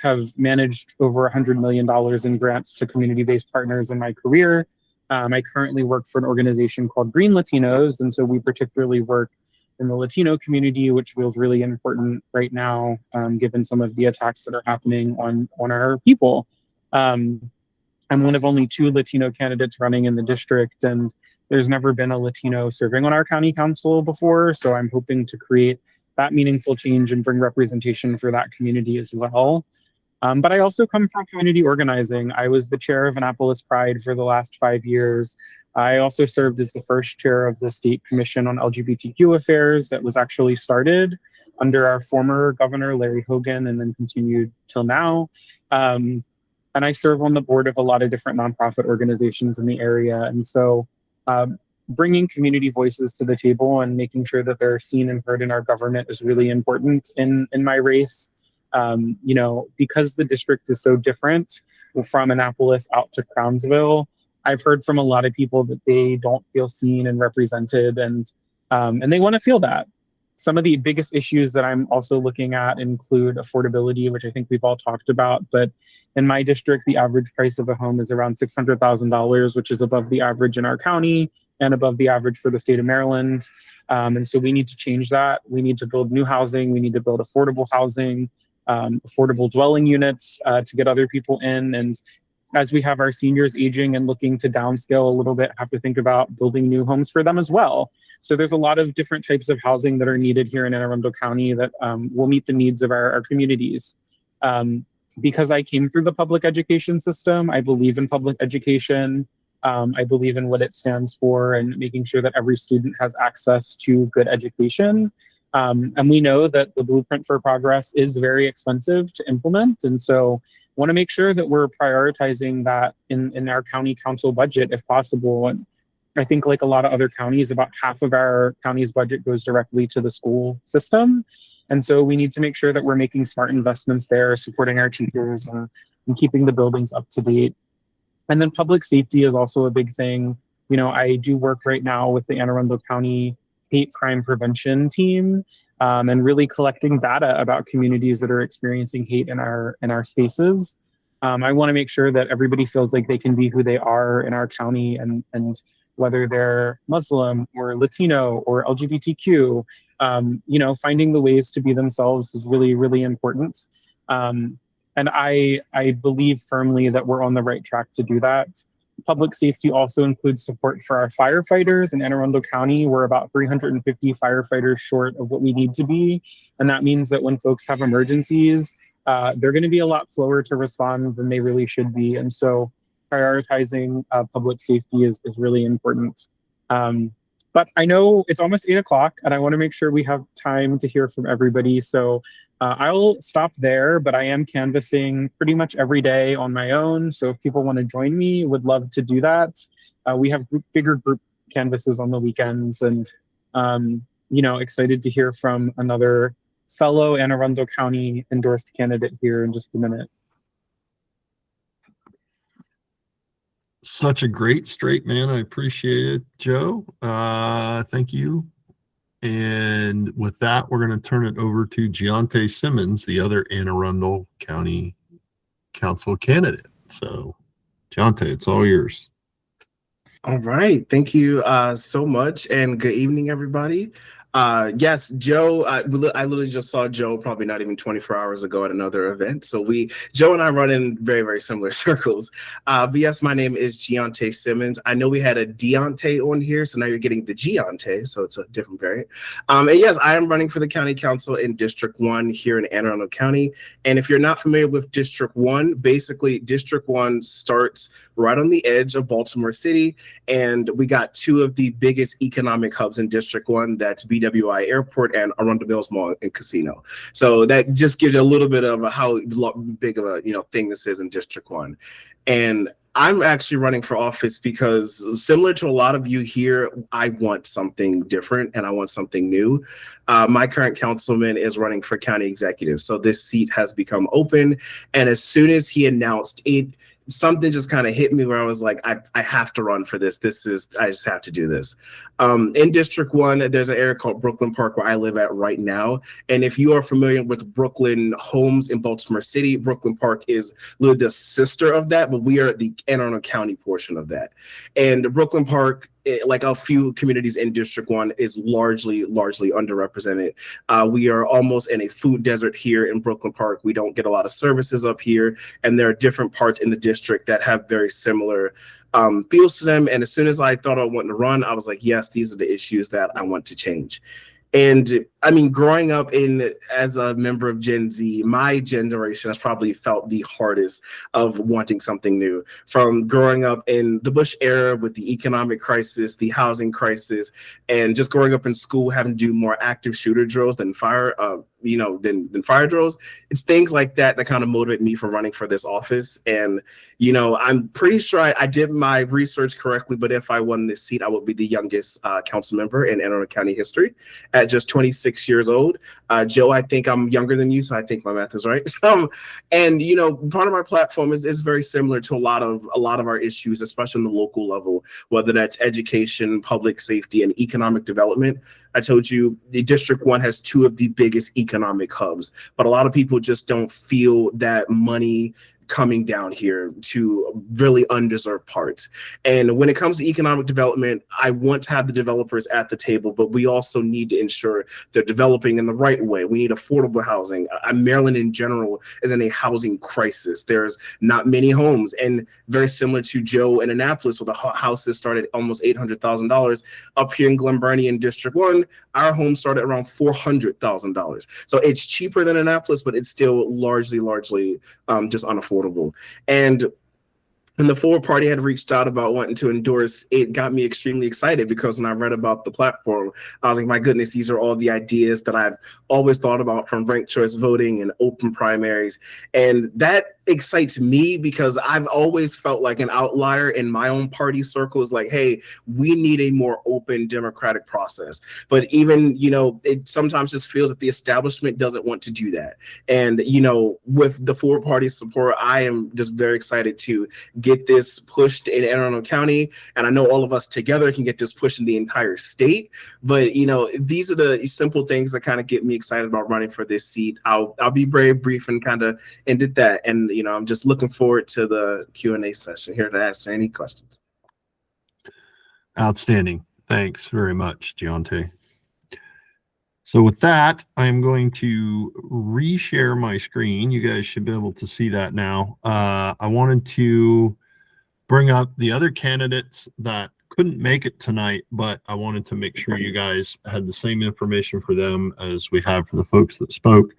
have managed over $100 million in grants to community-based partners in my career. I currently work for an organization called Green Latinos, and so we particularly work in the Latino community, which feels really important right now, given some of the attacks that are happening on our people. I'm one of only 2 Latino candidates running in the district, and there's never been a Latino serving on our county council before. So I'm hoping to create that meaningful change and bring representation for that community as well. But I also come from community organizing. I was the chair of Annapolis Pride for the last 5 years. I also served as the first chair of the State Commission on LGBTQ Affairs that was actually started under our former governor, Larry Hogan, and then continued till now. And I serve on the board of a lot of different nonprofit organizations in the area. And so bringing community voices to the table and making sure that they're seen and heard in our government is really important in my race. You know, because the district is so different from Annapolis out to Crownsville, I've heard from a lot of people that they don't feel seen and represented, and they want to feel that. Some of the biggest issues that I'm also looking at include affordability, which I think we've all talked about. But in my district, the average price of a home is around $600,000, which is above the average in our county and above the average for the state of Maryland. And so we need to change that. We need to build new housing. We need to build affordable housing, affordable dwelling units to get other people in. And as we have our seniors aging and looking to downscale a little bit, have to think about building new homes for them as well. So there's a lot of different types of housing that are needed here in Anne Arundel County that will meet the needs of our communities. Because I came through the public education system, I believe in public education. I believe in what it stands for and making sure that every student has access to good education. And we know that the Blueprint for Progress is very expensive to implement. And so want to make sure that we're prioritizing that in our county council budget if possible. And I think like a lot of other counties, about half of our county's budget goes directly to the school system. And so we need to make sure that we're making smart investments there, supporting our teachers and keeping the buildings up to date. And then public safety is also a big thing. You know, I do work right now with the Anne Arundel County Hate Crime Prevention team and really collecting data about communities that are experiencing hate in our spaces. I want to make sure that everybody feels like they can be who they are in our county, and whether they're Muslim or Latino or LGBTQ, you know, finding the ways to be themselves is really, really important. And I believe firmly that we're on the right track to do that. Public safety also includes support for our firefighters. In Anne Arundel County, we're about 350 firefighters short of what we need to be. And that means that when folks have emergencies, they're going to be a lot slower to respond than they really should be. And so prioritizing public safety is really important. But I know it's almost 8 o'clock and I want to make sure we have time to hear from everybody. So I'll stop there, but I am canvassing pretty much every day on my own. So if people want to join me, would love to do that. We have bigger group canvasses on the weekends, and you know, excited to hear from another fellow Anne Arundel County endorsed candidate here in just a minute. Such a great straight man. I appreciate it, Joe. Thank you. And with that, we're going to turn it over to Giante Simmons, the other Anne Arundel County Council candidate. So, Giante, it's all yours. All right. Thank you so much. And good evening, everybody. Yes, Joe, I literally just saw Joe probably not even 24 hours ago at another event. So Joe and I run in very, very similar circles. But yes, my name is Giante Simmons. I know we had a Deontay on here, so now you're getting the Giante, so it's a different variant. And yes, I am running for the county council in District 1 here in Anne Arundel County. And if you're not familiar with District 1, basically District 1 starts right on the edge of Baltimore City. And we got two of the biggest economic hubs in District 1. That's BWI Airport and Arundel Mills Mall and Casino. So that just gives you a little bit of how big of a thing this is in District 1. And I'm actually running for office because, similar to a lot of you here, I want something different and I want something new. My current councilman is running for county executive. So this seat has become open. And as soon as he announced it, something just kind of hit me where I was like, I have to run for this. I just have to do this. In District 1, there's an area called Brooklyn Park where I live at right now. And if you are familiar with Brooklyn homes in Baltimore City, Brooklyn Park is literally the sister of that, but we are the Anne Arundel County portion of that. And Brooklyn Park, like a few communities in District 1, is largely underrepresented. We are almost in a food desert here in Brooklyn Park. We don't get a lot of services up here, and there are different parts in the district that have very similar feels to them. And as soon as I thought I wanted to run, I was like, yes, these are the issues that I want to change. And I mean, growing up as a member of Gen Z, my generation has probably felt the hardest of wanting something new. From growing up in the Bush era with the economic crisis, the housing crisis, and just growing up in school having to do more active shooter drills than than fire drills. It's things like that that kind of motivate me for running for this office. And I'm pretty sure I did my research correctly, but if I won this seat, I would be the youngest council member in Anne Arundel County history at just 26 years old. Joe, I think I'm younger than you, so I think my math is right. And part of our platform is very similar to a lot of our issues, especially on the local level, whether that's education, public safety, and economic development. I told you the District 1 has two of the biggest economic hubs, but a lot of people just don't feel that money coming down here to really undeserved parts. And when it comes to economic development, I want to have the developers at the table, but we also need to ensure they're developing in the right way. We need affordable housing. Maryland in general is in a housing crisis. There's not many homes, and very similar to Joe in Annapolis, where the houses started almost $800,000. Up here in Glen Burnie in District 1, our home started around $400,000. So it's cheaper than Annapolis, but it's still largely just unaffordable. And when the forward party had reached out about wanting to endorse, it got me extremely excited, because when I read about the platform, I was like, my goodness, these are all the ideas that I've always thought about, from ranked choice voting and open primaries. And that excites me because I've always felt like an outlier in my own party circles, like, hey, we need a more open democratic process. But even, it sometimes just feels that the establishment doesn't want to do that. And, with the forward party support, I am just very excited to get this pushed in Anne Arundel County. And I know all of us together can get this pushed in the entire state. But, these are the simple things that kind of get me excited about running for this seat. I'll be very brief and kind of ended that. And, I'm just looking forward to the Q&A session, here to answer any questions. Outstanding. Thanks very much, Deontay. So with that, I'm going to reshare my screen. You guys should be able to see that now. I wanted to bring up the other candidates that couldn't make it tonight, but I wanted to make sure you guys had the same information for them as we have for the folks that spoke.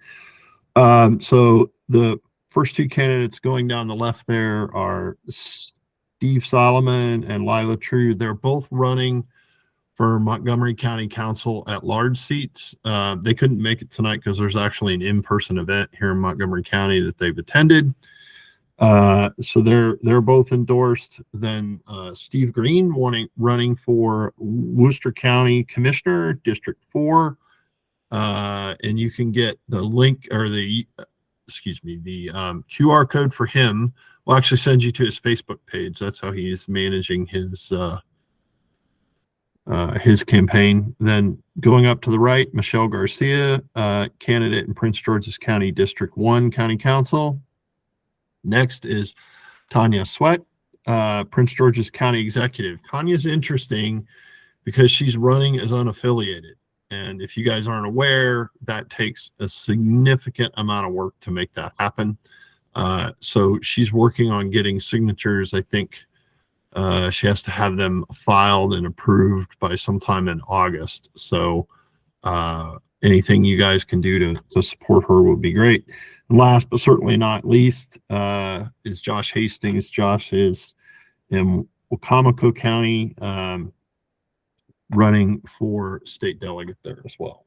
So the first two candidates going down the left there are Steve Solomon and Lila True. They're both running for Montgomery County Council at large seats. They couldn't make it tonight because there's actually an in-person event here in Montgomery County that they've attended. So they're both endorsed. Then Steve Green running for Worcester County Commissioner, District 4. And you can get the link or the QR code for him. We'll actually send you to his Facebook page. That's how he's managing his campaign. Then going up to the right, Michelle Garcia, candidate in Prince George's County District 1 County Council. Next is Tanya Sweat, Prince George's County Executive. Tanya's interesting because she's running as unaffiliated. And if you guys aren't aware, that takes a significant amount of work to make that happen. So she's working on getting signatures. I think she has to have them filed and approved by sometime in August. So anything you guys can do to support her would be great. And last but certainly not least is Josh Hastings. Josh is in Wacomico County, running for state delegate there as well.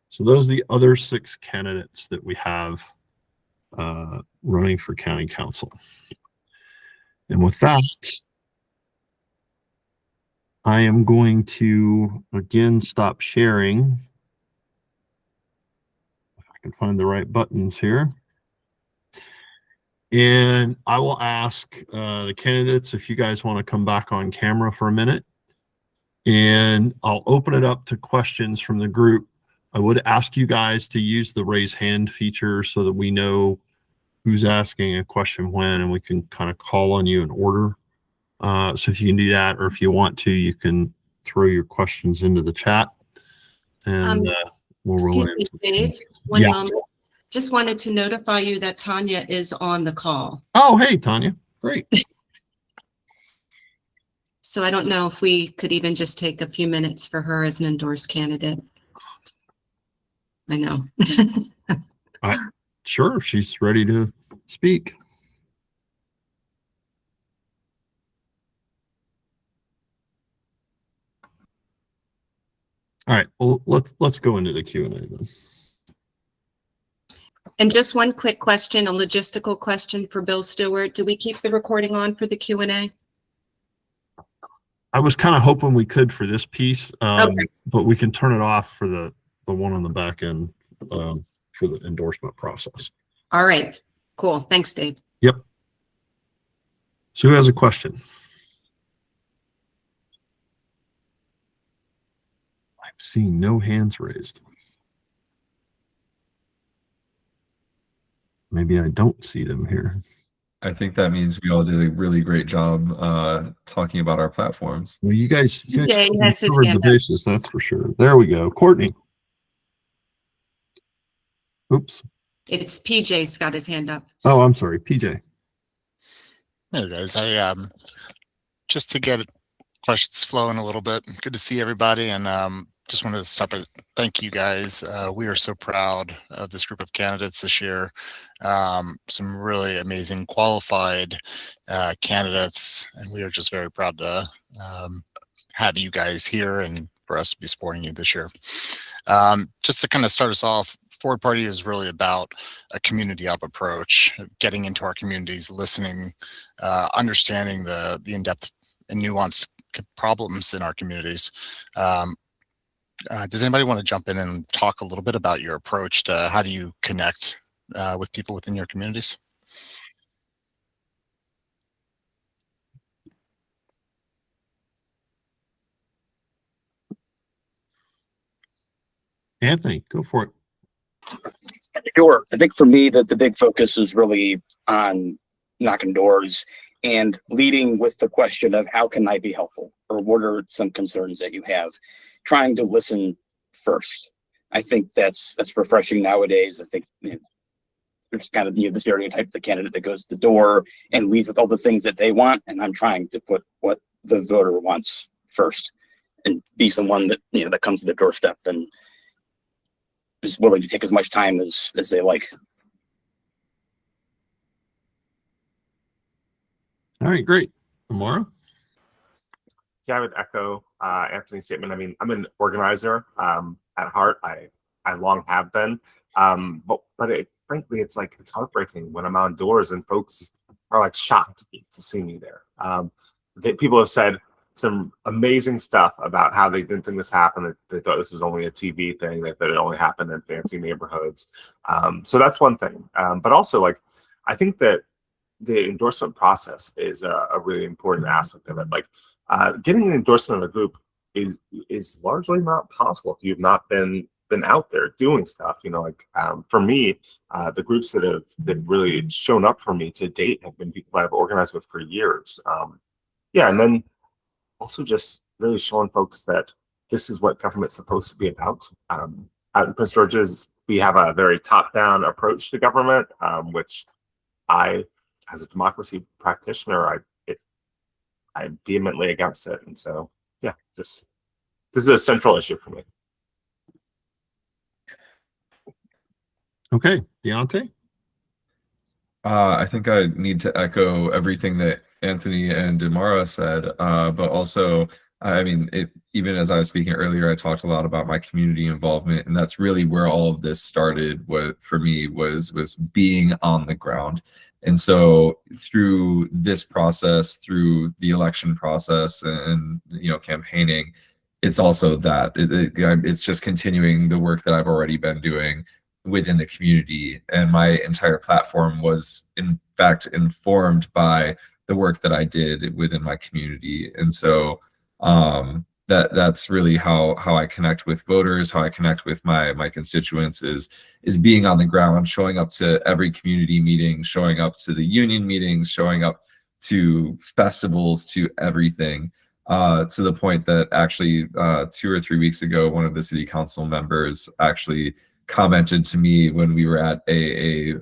So those are the other 6 candidates that we have running for county council. And with that, I am going to again stop sharing. If I can find the right buttons here. And I will ask the candidates if you guys want to come back on camera for a minute. And I'll open it up to questions from the group. I would ask you guys to use the raise hand feature so that we know who's asking a question when, and we can kind of call on you in order. So if you can do that, or if you want to, you can throw your questions into the chat. And we'll relay. Excuse me, Dave, one moment. Just wanted to notify you that Tanya is on the call. Oh, hey, Tanya. Great. So I don't know if we could even just take a few minutes for her as an endorsed candidate. I know. Sure, she's ready to speak. All right, well, let's go into the Q&A then. And just one quick question, a logistical question for Bill Stewart. Do we keep the recording on for the Q&A? I was kind of hoping we could for this piece, Okay. but we can turn it off for the one on the back end for the endorsement process. All right, cool. Thanks, Dave. Yep. So who has a question? I'm seeing no hands raised. Maybe I don't see them here. I think that means we all did a really great job talking about our platforms. Well, you guys PJ has his covered hand the up. bases, that's for sure. There we go. Courtney. Oops. It's PJ's got his hand up. Oh, I'm sorry. PJ. Hey guys, I just to get questions flowing a little bit. Good to see everybody, and just wanted to stop and thank you guys. We are so proud of this group of candidates this year. Some really amazing qualified candidates, and we are just very proud to have you guys here and for us to be supporting you this year. Just to kind of start us off, Forward Party is really about a community up approach, getting into our communities, listening, understanding the in-depth and nuanced problems in our communities. Does anybody want to jump in and talk a little bit about your approach to how do you connect with people within your communities? Anthony, go for it. Sure. I think for me that the big focus is really on knocking doors and leading with the question of how can I be helpful, or what are some concerns that you have, trying to listen first. I think that's refreshing nowadays. I think there's kind of the stereotype of the candidate that goes to the door and leads with all the things that they want, and I'm trying to put what the voter wants first and be someone that that comes to the doorstep and is willing to take as much time as they like. All right, great. Amara? Yeah, I would echo Anthony's statement. I mean, I'm an organizer at heart. I long have been, but frankly, it's heartbreaking when I'm outdoors and folks are like shocked to see me there. People have said some amazing stuff about how they didn't think this happened. They thought this was only a TV thing, that it only happened in fancy neighborhoods. So that's one thing. But also, I think that the endorsement process is a really important aspect of it. Getting an endorsement of a group is largely not possible if you've not been out there doing stuff. For me, the groups that have really shown up for me to date have been people I've organized with for years. And then also just really showing folks that this is what government's supposed to be about. Out in Prince George's, we have a very top-down approach to government, which I, as a democracy practitioner, I'm vehemently against it. And so, this is a central issue for me. Okay, Deontay? I think I need to echo everything that Anthony and Damara said, but also, I mean, even as I was speaking earlier, I talked a lot about my community involvement, and that's really where all of this started. What for me was being on the ground. And so through this process, through the election process and campaigning, it's also that it's just continuing the work that I've already been doing within the community. And my entire platform was in fact informed by the work that I did within my community. And so that's really how I connect with voters, how I connect with my constituents is being on the ground, showing up to every community meeting, showing up to the union meetings, showing up to festivals, to everything, to the point that actually 2 or 3 weeks ago, one of the city council members actually commented to me when we were at a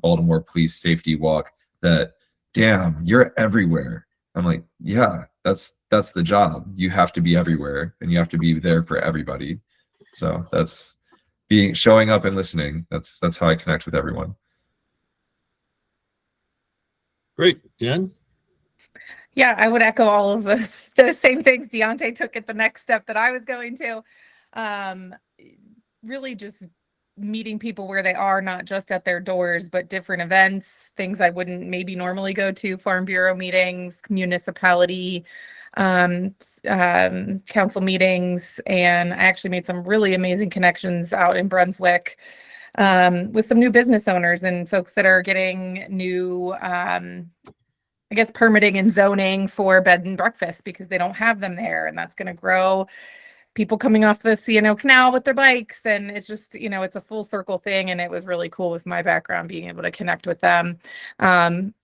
Baltimore police safety walk that, damn, you're everywhere. I'm like, yeah, that's the job. You have to be everywhere and you have to be there for everybody. So that's showing up and listening. That's how I connect with everyone. Great. Jen? Yeah, I would echo all of those same things Deontay took at the next step that I was going to. Really just meeting people where they are, not just at their doors, but different events, things I wouldn't maybe normally go to, Farm Bureau meetings, municipality, council meetings. And I actually made some really amazing connections out in Brunswick with some new business owners and folks that are getting new, I guess, permitting and zoning for bed and breakfast because they don't have them there. And that's going to grow people coming off the C&O Canal with their bikes. And it's just, it's a full circle thing. And it was really cool with my background being able to connect with them.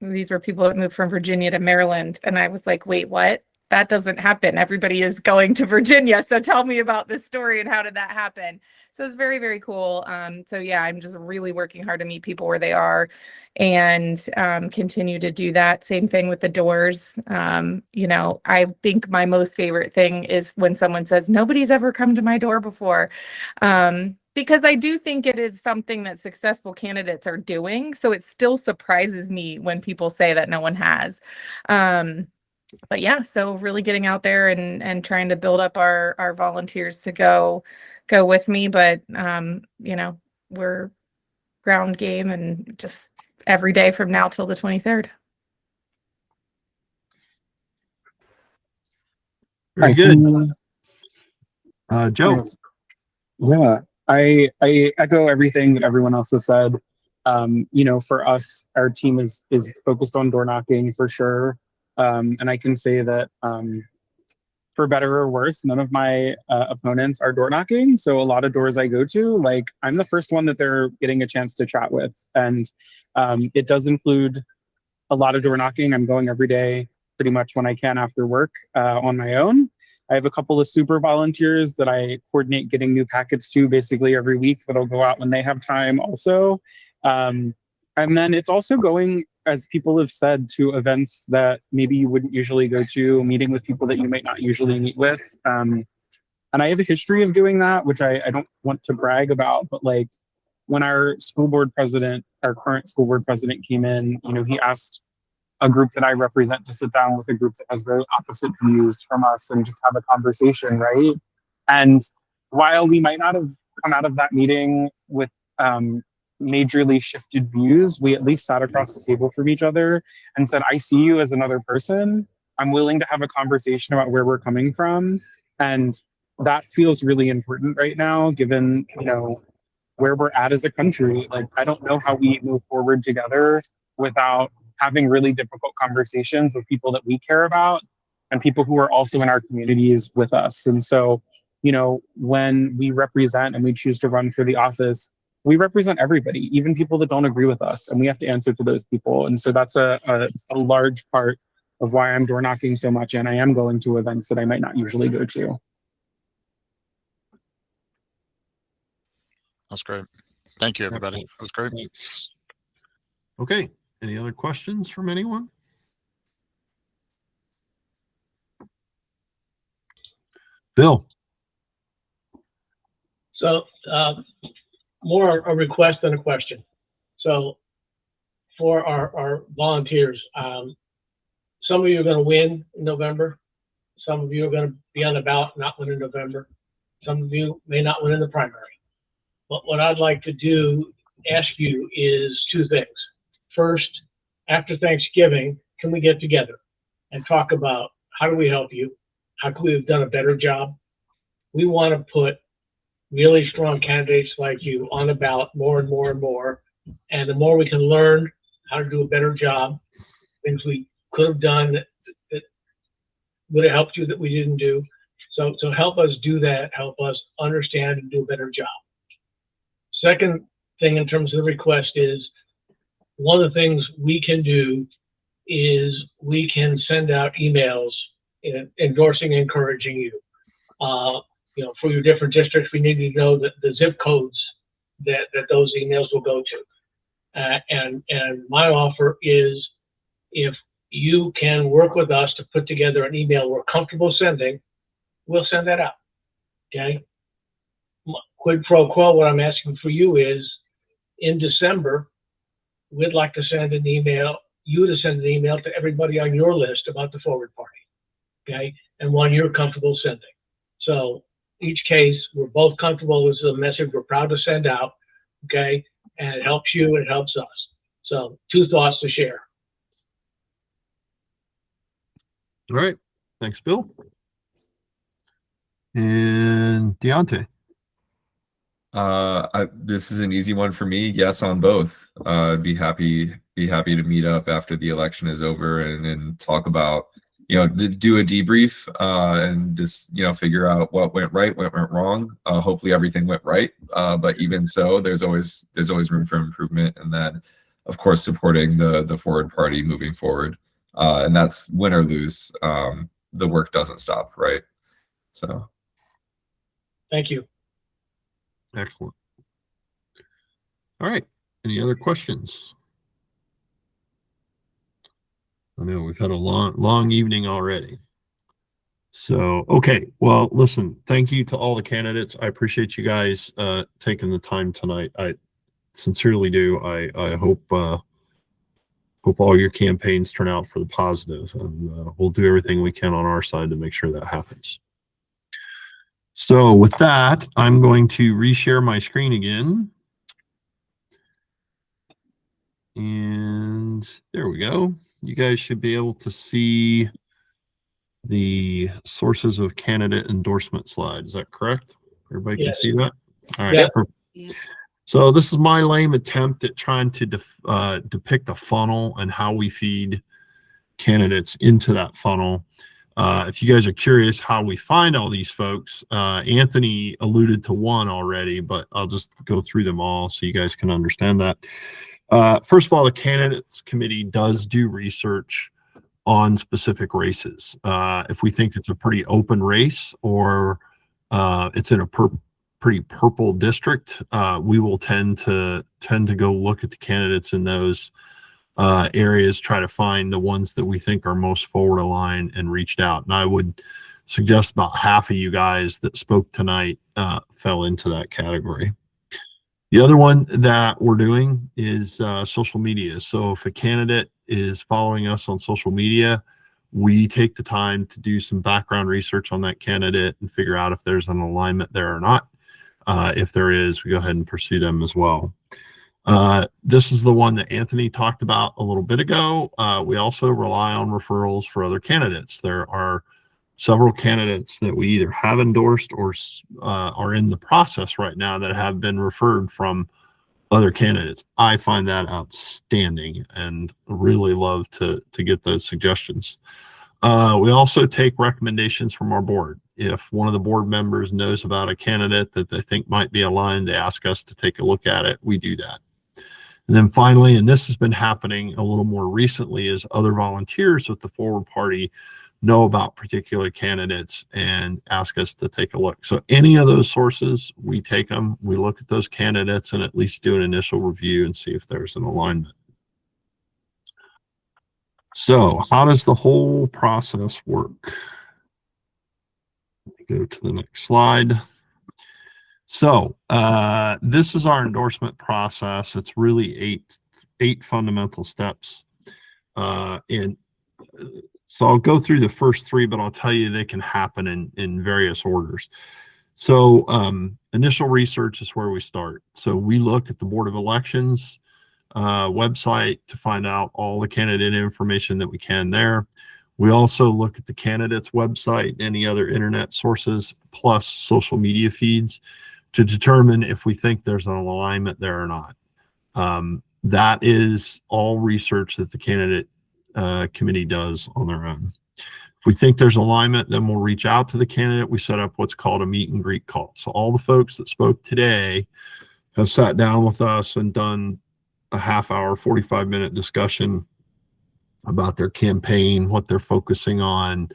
These were people that moved from Virginia to Maryland. And I was like, wait, what? That doesn't happen. Everybody is going to Virginia. So tell me about this story and how did that happen? So it's very, very cool. So yeah, I'm just really working hard to meet people where they are and continue to do that. Same thing with the doors. I think my most favorite thing is when someone says, nobody's ever come to my door before. Because I do think it is something that successful candidates are doing. So it still surprises me when people say that no one has. But yeah, so really getting out there and trying to build up our volunteers to go with me. But, we're ground game and just every day from now till the 23rd. Very good. Joe. Yeah, I echo everything that everyone else has said. For us, our team is focused on door knocking for sure. And I can say that for better or worse, none of my opponents are door knocking. So a lot of doors I go to, like, I'm the first one that they're getting a chance to chat with. And it does include a lot of door knocking. I'm going every day, pretty much when I can after work on my own. I have a couple of super volunteers that I coordinate getting new packets to basically every week that'll go out when they have time also. And then it's also going, as people have said, to events that maybe you wouldn't usually go to, meeting with people that you might not usually meet with. And I have a history of doing that, which I don't want to brag about, but like when our current school board president came in, he asked a group that I represent to sit down with a group that has very opposite views from us and just have a conversation, right? And while we might not have come out of that meeting with majorly shifted views, we at least sat across the table from each other and said, I see you as another person. I'm willing to have a conversation about where we're coming from. And that feels really important right now, given, where we're at as a country. Like, I don't know how we move forward together without having really difficult conversations with people that we care about and people who are also in our communities with us. And so, when we represent and we choose to run for the office, we represent everybody, even people that don't agree with us, and we have to answer to those people. And so that's a large part of why I'm door knocking so much, and I am going to events that I might not usually go to. That's great. Thank you, everybody. That was great. Okay. Any other questions from anyone? Bill. So more a request than a question. So for our volunteers, some of you are going to win in November. Some of you are going to be on the ballot, not win in November. Some of you may not win in the primary. But what I'd like to ask you is two things. First, after Thanksgiving, can we get together and talk about how do we help you? How can we have done a better job? We want to put really strong candidates like you on the ballot more and more and more. And the more we can learn how to do a better job, things we could have done that would have helped you that we didn't do. So help us do that, help us understand and do a better job. Second thing in terms of the request is, one of the things we can do is we can send out emails endorsing and encouraging you. For your different districts, we need to know that the zip codes that those emails will go to. And my offer is, if you can work with us to put together an email we're comfortable sending, we'll send that out. Okay? Quid pro quo, what I'm asking for you is, in December, we'd like to send an email, to everybody on your list about the Forward Party, okay? And one you're comfortable sending. So each case, we're both comfortable with the message we're proud to send out. okay? And it helps you, it helps us. So 2 thoughts to share. All right. Thanks, Bill. And Deontay. This is an easy one for me. Yes, on both. Be happy to meet up after the election is over and talk about, do a debrief and just, figure out what went right, what went wrong. Hopefully everything went right. But even so, there's always room for improvement. And then, of course, supporting the Forward Party moving forward. And that's win or lose. The work doesn't stop, right? So. Thank you. Excellent. All right. Any other questions? I know we've had a long evening already. So, okay. Well, listen, thank you to all the candidates. I appreciate you guys taking the time tonight. I sincerely do. I hope all your campaigns turn out for the positive, and we'll do everything we can on our side to make sure that happens. So with that, I'm going to reshare my screen again. And there we go. You guys should be able to see the sources of candidate endorsement slide. Is that correct? Everybody can see that? All right. Yeah. So this is my lame attempt at trying to depict a funnel and how we feed candidates into that funnel. If you guys are curious how we find all these folks, Anthony alluded to one already, but I'll just go through them all so you guys can understand that. First of all, the candidates committee does do research on specific races. If we think it's a pretty open race or it's in a pretty purple district, we will tend to go look at the candidates in those areas, try to find the ones that we think are most forward aligned and reached out. And I would suggest about half of you guys that spoke tonight fell into that category. The other one that we're doing is social media. So if a candidate is following us on social media, we take the time to do some background research on that candidate and figure out if there's an alignment there or not. If there is, we go ahead and pursue them as well. This is the one that Anthony talked about a little bit ago. We also rely on referrals for other candidates. There are several candidates that we either have endorsed or are in the process right now that have been referred from other candidates. I find that outstanding and really love to get those suggestions. We also take recommendations from our board. If one of the board members knows about a candidate that they think might be aligned, they ask us to take a look at it. We do that. And then finally, and this has been happening a little more recently, is other volunteers with the Forward Party know about particular candidates and ask us to take a look. So any of those sources, we take them, we look at those candidates and at least do an initial review and see if there's an alignment. So how does the whole process work? Let me go to the next slide. So this is our endorsement process. It's really eight fundamental steps. So I'll go through the first 3, but I'll tell you they can happen in various orders. So initial research is where we start. So we look at the Board of Elections website to find out all the candidate information that we can there. We also look at the candidate's website, any other internet sources, plus social media feeds to determine if we think there's an alignment there or not. That is all research that the candidate committee does on their own. If we think there's alignment, then we'll reach out to the candidate. We set up what's called a meet and greet call. So all the folks that spoke today have sat down with us and done a half-hour, 45-minute discussion about their campaign, what they're focusing on,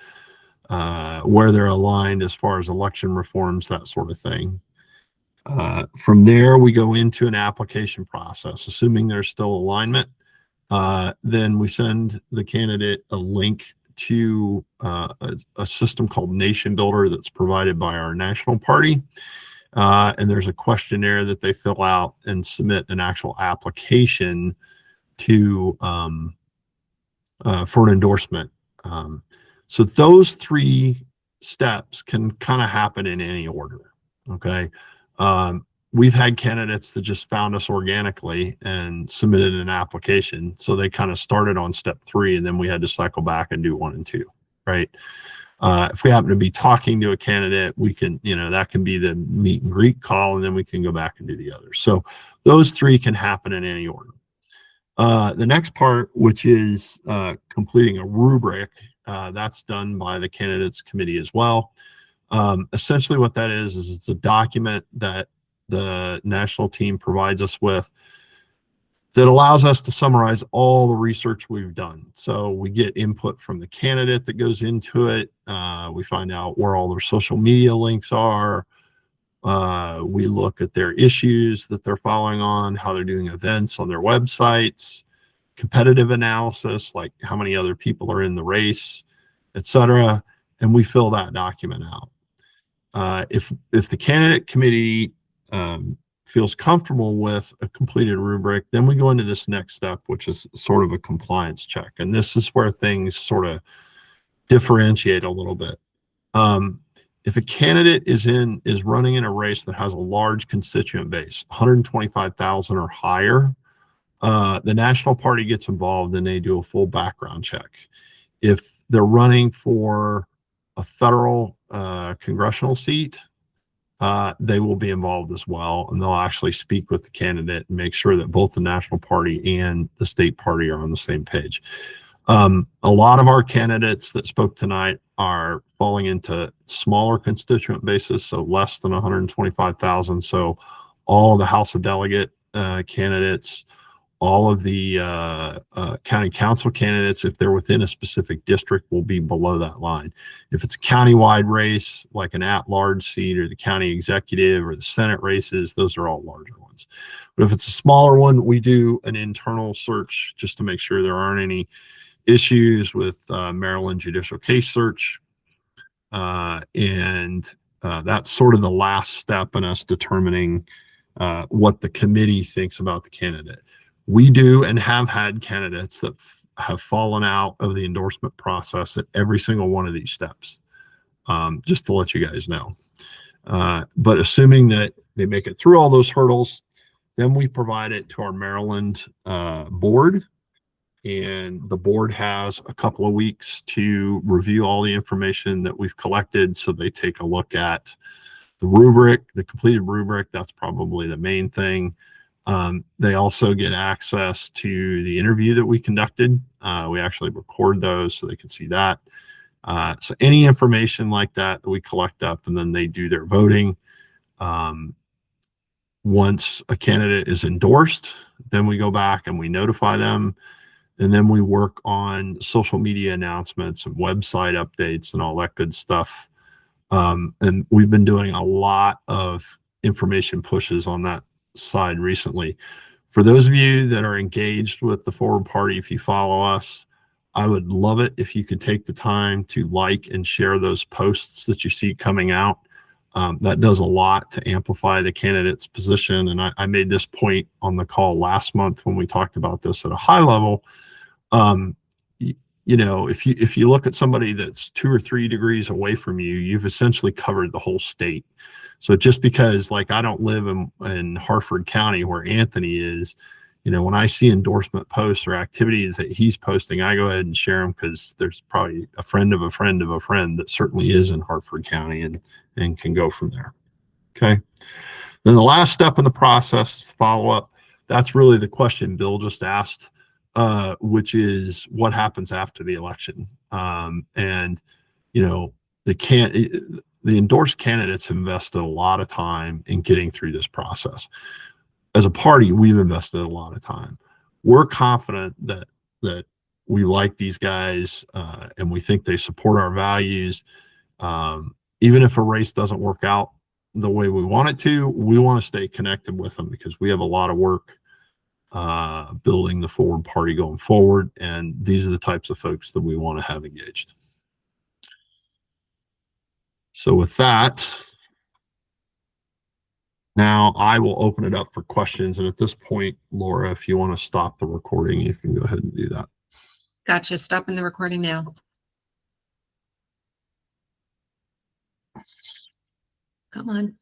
where they're aligned as far as election reforms, that sort of thing. From there, we go into an application process. Assuming there's still alignment, then we send the candidate a link to a system called Nation Builder that's provided by our national party. And there's a questionnaire that they fill out and submit an actual application to for an endorsement. So those 3 steps can kind of happen in any order. Okay. we've had candidates that just found us organically and submitted an application. So they kind of started on step 3, and then we had to cycle back and do 1 and 2, right? If we happen to be talking to a candidate, we can, that can be the meet and greet call, and then we can go back and do the others. So those 3 can happen in any order. The next part, which is completing a rubric, that's done by the candidates committee as well. Essentially what that is it's a document that the national team provides us with that allows us to summarize all the research we've done. So we get input from the candidate that goes into it. We find out where all their social media links are. We look at their issues that they're following on, how they're doing events on their websites, competitive analysis, like how many other people are in the race, etc. And we fill that document out. If the candidate committee feels comfortable with a completed rubric, then we go into this next step, which is sort of a compliance check. And this is where things sort of differentiate a little bit. If a candidate is running in a race that has a large constituent base, 125,000 or higher, the national party gets involved and they do a full background check. If they're running for a federal congressional seat, they will be involved as well, and they'll actually speak with the candidate and make sure that both the national party and the state party are on the same page. A lot of our candidates that spoke tonight are falling into smaller constituent bases, so less than 125,000. So all of the House of Delegate candidates, all of the county council candidates, if they're within a specific district, will be below that line. If it's a county-wide race, like an at-large seat or the county executive or the Senate races, those are all larger ones. But if it's a smaller one, we do an internal search just to make sure there aren't any issues with Maryland Judicial Case Search. And that's sort of the last step in us determining what the committee thinks about the candidate. We do and have had candidates that have fallen out of the endorsement process at every single one of these steps, just to let you guys know. But assuming that they make it through all those hurdles, then we provide it to our Maryland board, and the board has a couple of weeks to review all the information that we've collected. So they take a look at the rubric, the completed rubric. That's probably the main thing. They also get access to the interview that we conducted. We actually record those so they can see that. So any information like that we collect up, and then they do their voting. Once a candidate is endorsed, then we go back and we notify them. And then we work on social media announcements and website updates and all that good stuff. And we've been doing a lot of information pushes on that side recently. For those of you that are engaged with the Forward Party, if you follow us, I would love it if you could take the time to like and share those posts that you see coming out. That does a lot to amplify the candidate's position. And I made this point on the call last month when we talked about this at a high level. If you look at somebody that's 2 or 3 degrees away from you, you've essentially covered the whole state. So just because, like, I don't live in Harford County where Anthony is, when I see endorsement posts or activities that he's posting, I go ahead and share them, because there's probably a friend of a friend of a friend that certainly is in Harford County, and can go from there. Okay. Then the last step in the process is the follow-up. That's really the question Bill just asked, which is what happens after the election. The endorsed candidates have invested a lot of time in getting through this process. As a party, we've invested a lot of time. We're confident that we like these guys, and we think they support our values. Even if a race doesn't work out the way we want it to, we want to stay connected with them, because we have a lot of work building the Forward Party going forward. And these are the types of folks that we want to have engaged. So with that, now I will open it up for questions. And at this point, Laura, if you want to stop the recording, you can go ahead and do that. Gotcha. Stopping the recording now. Come on.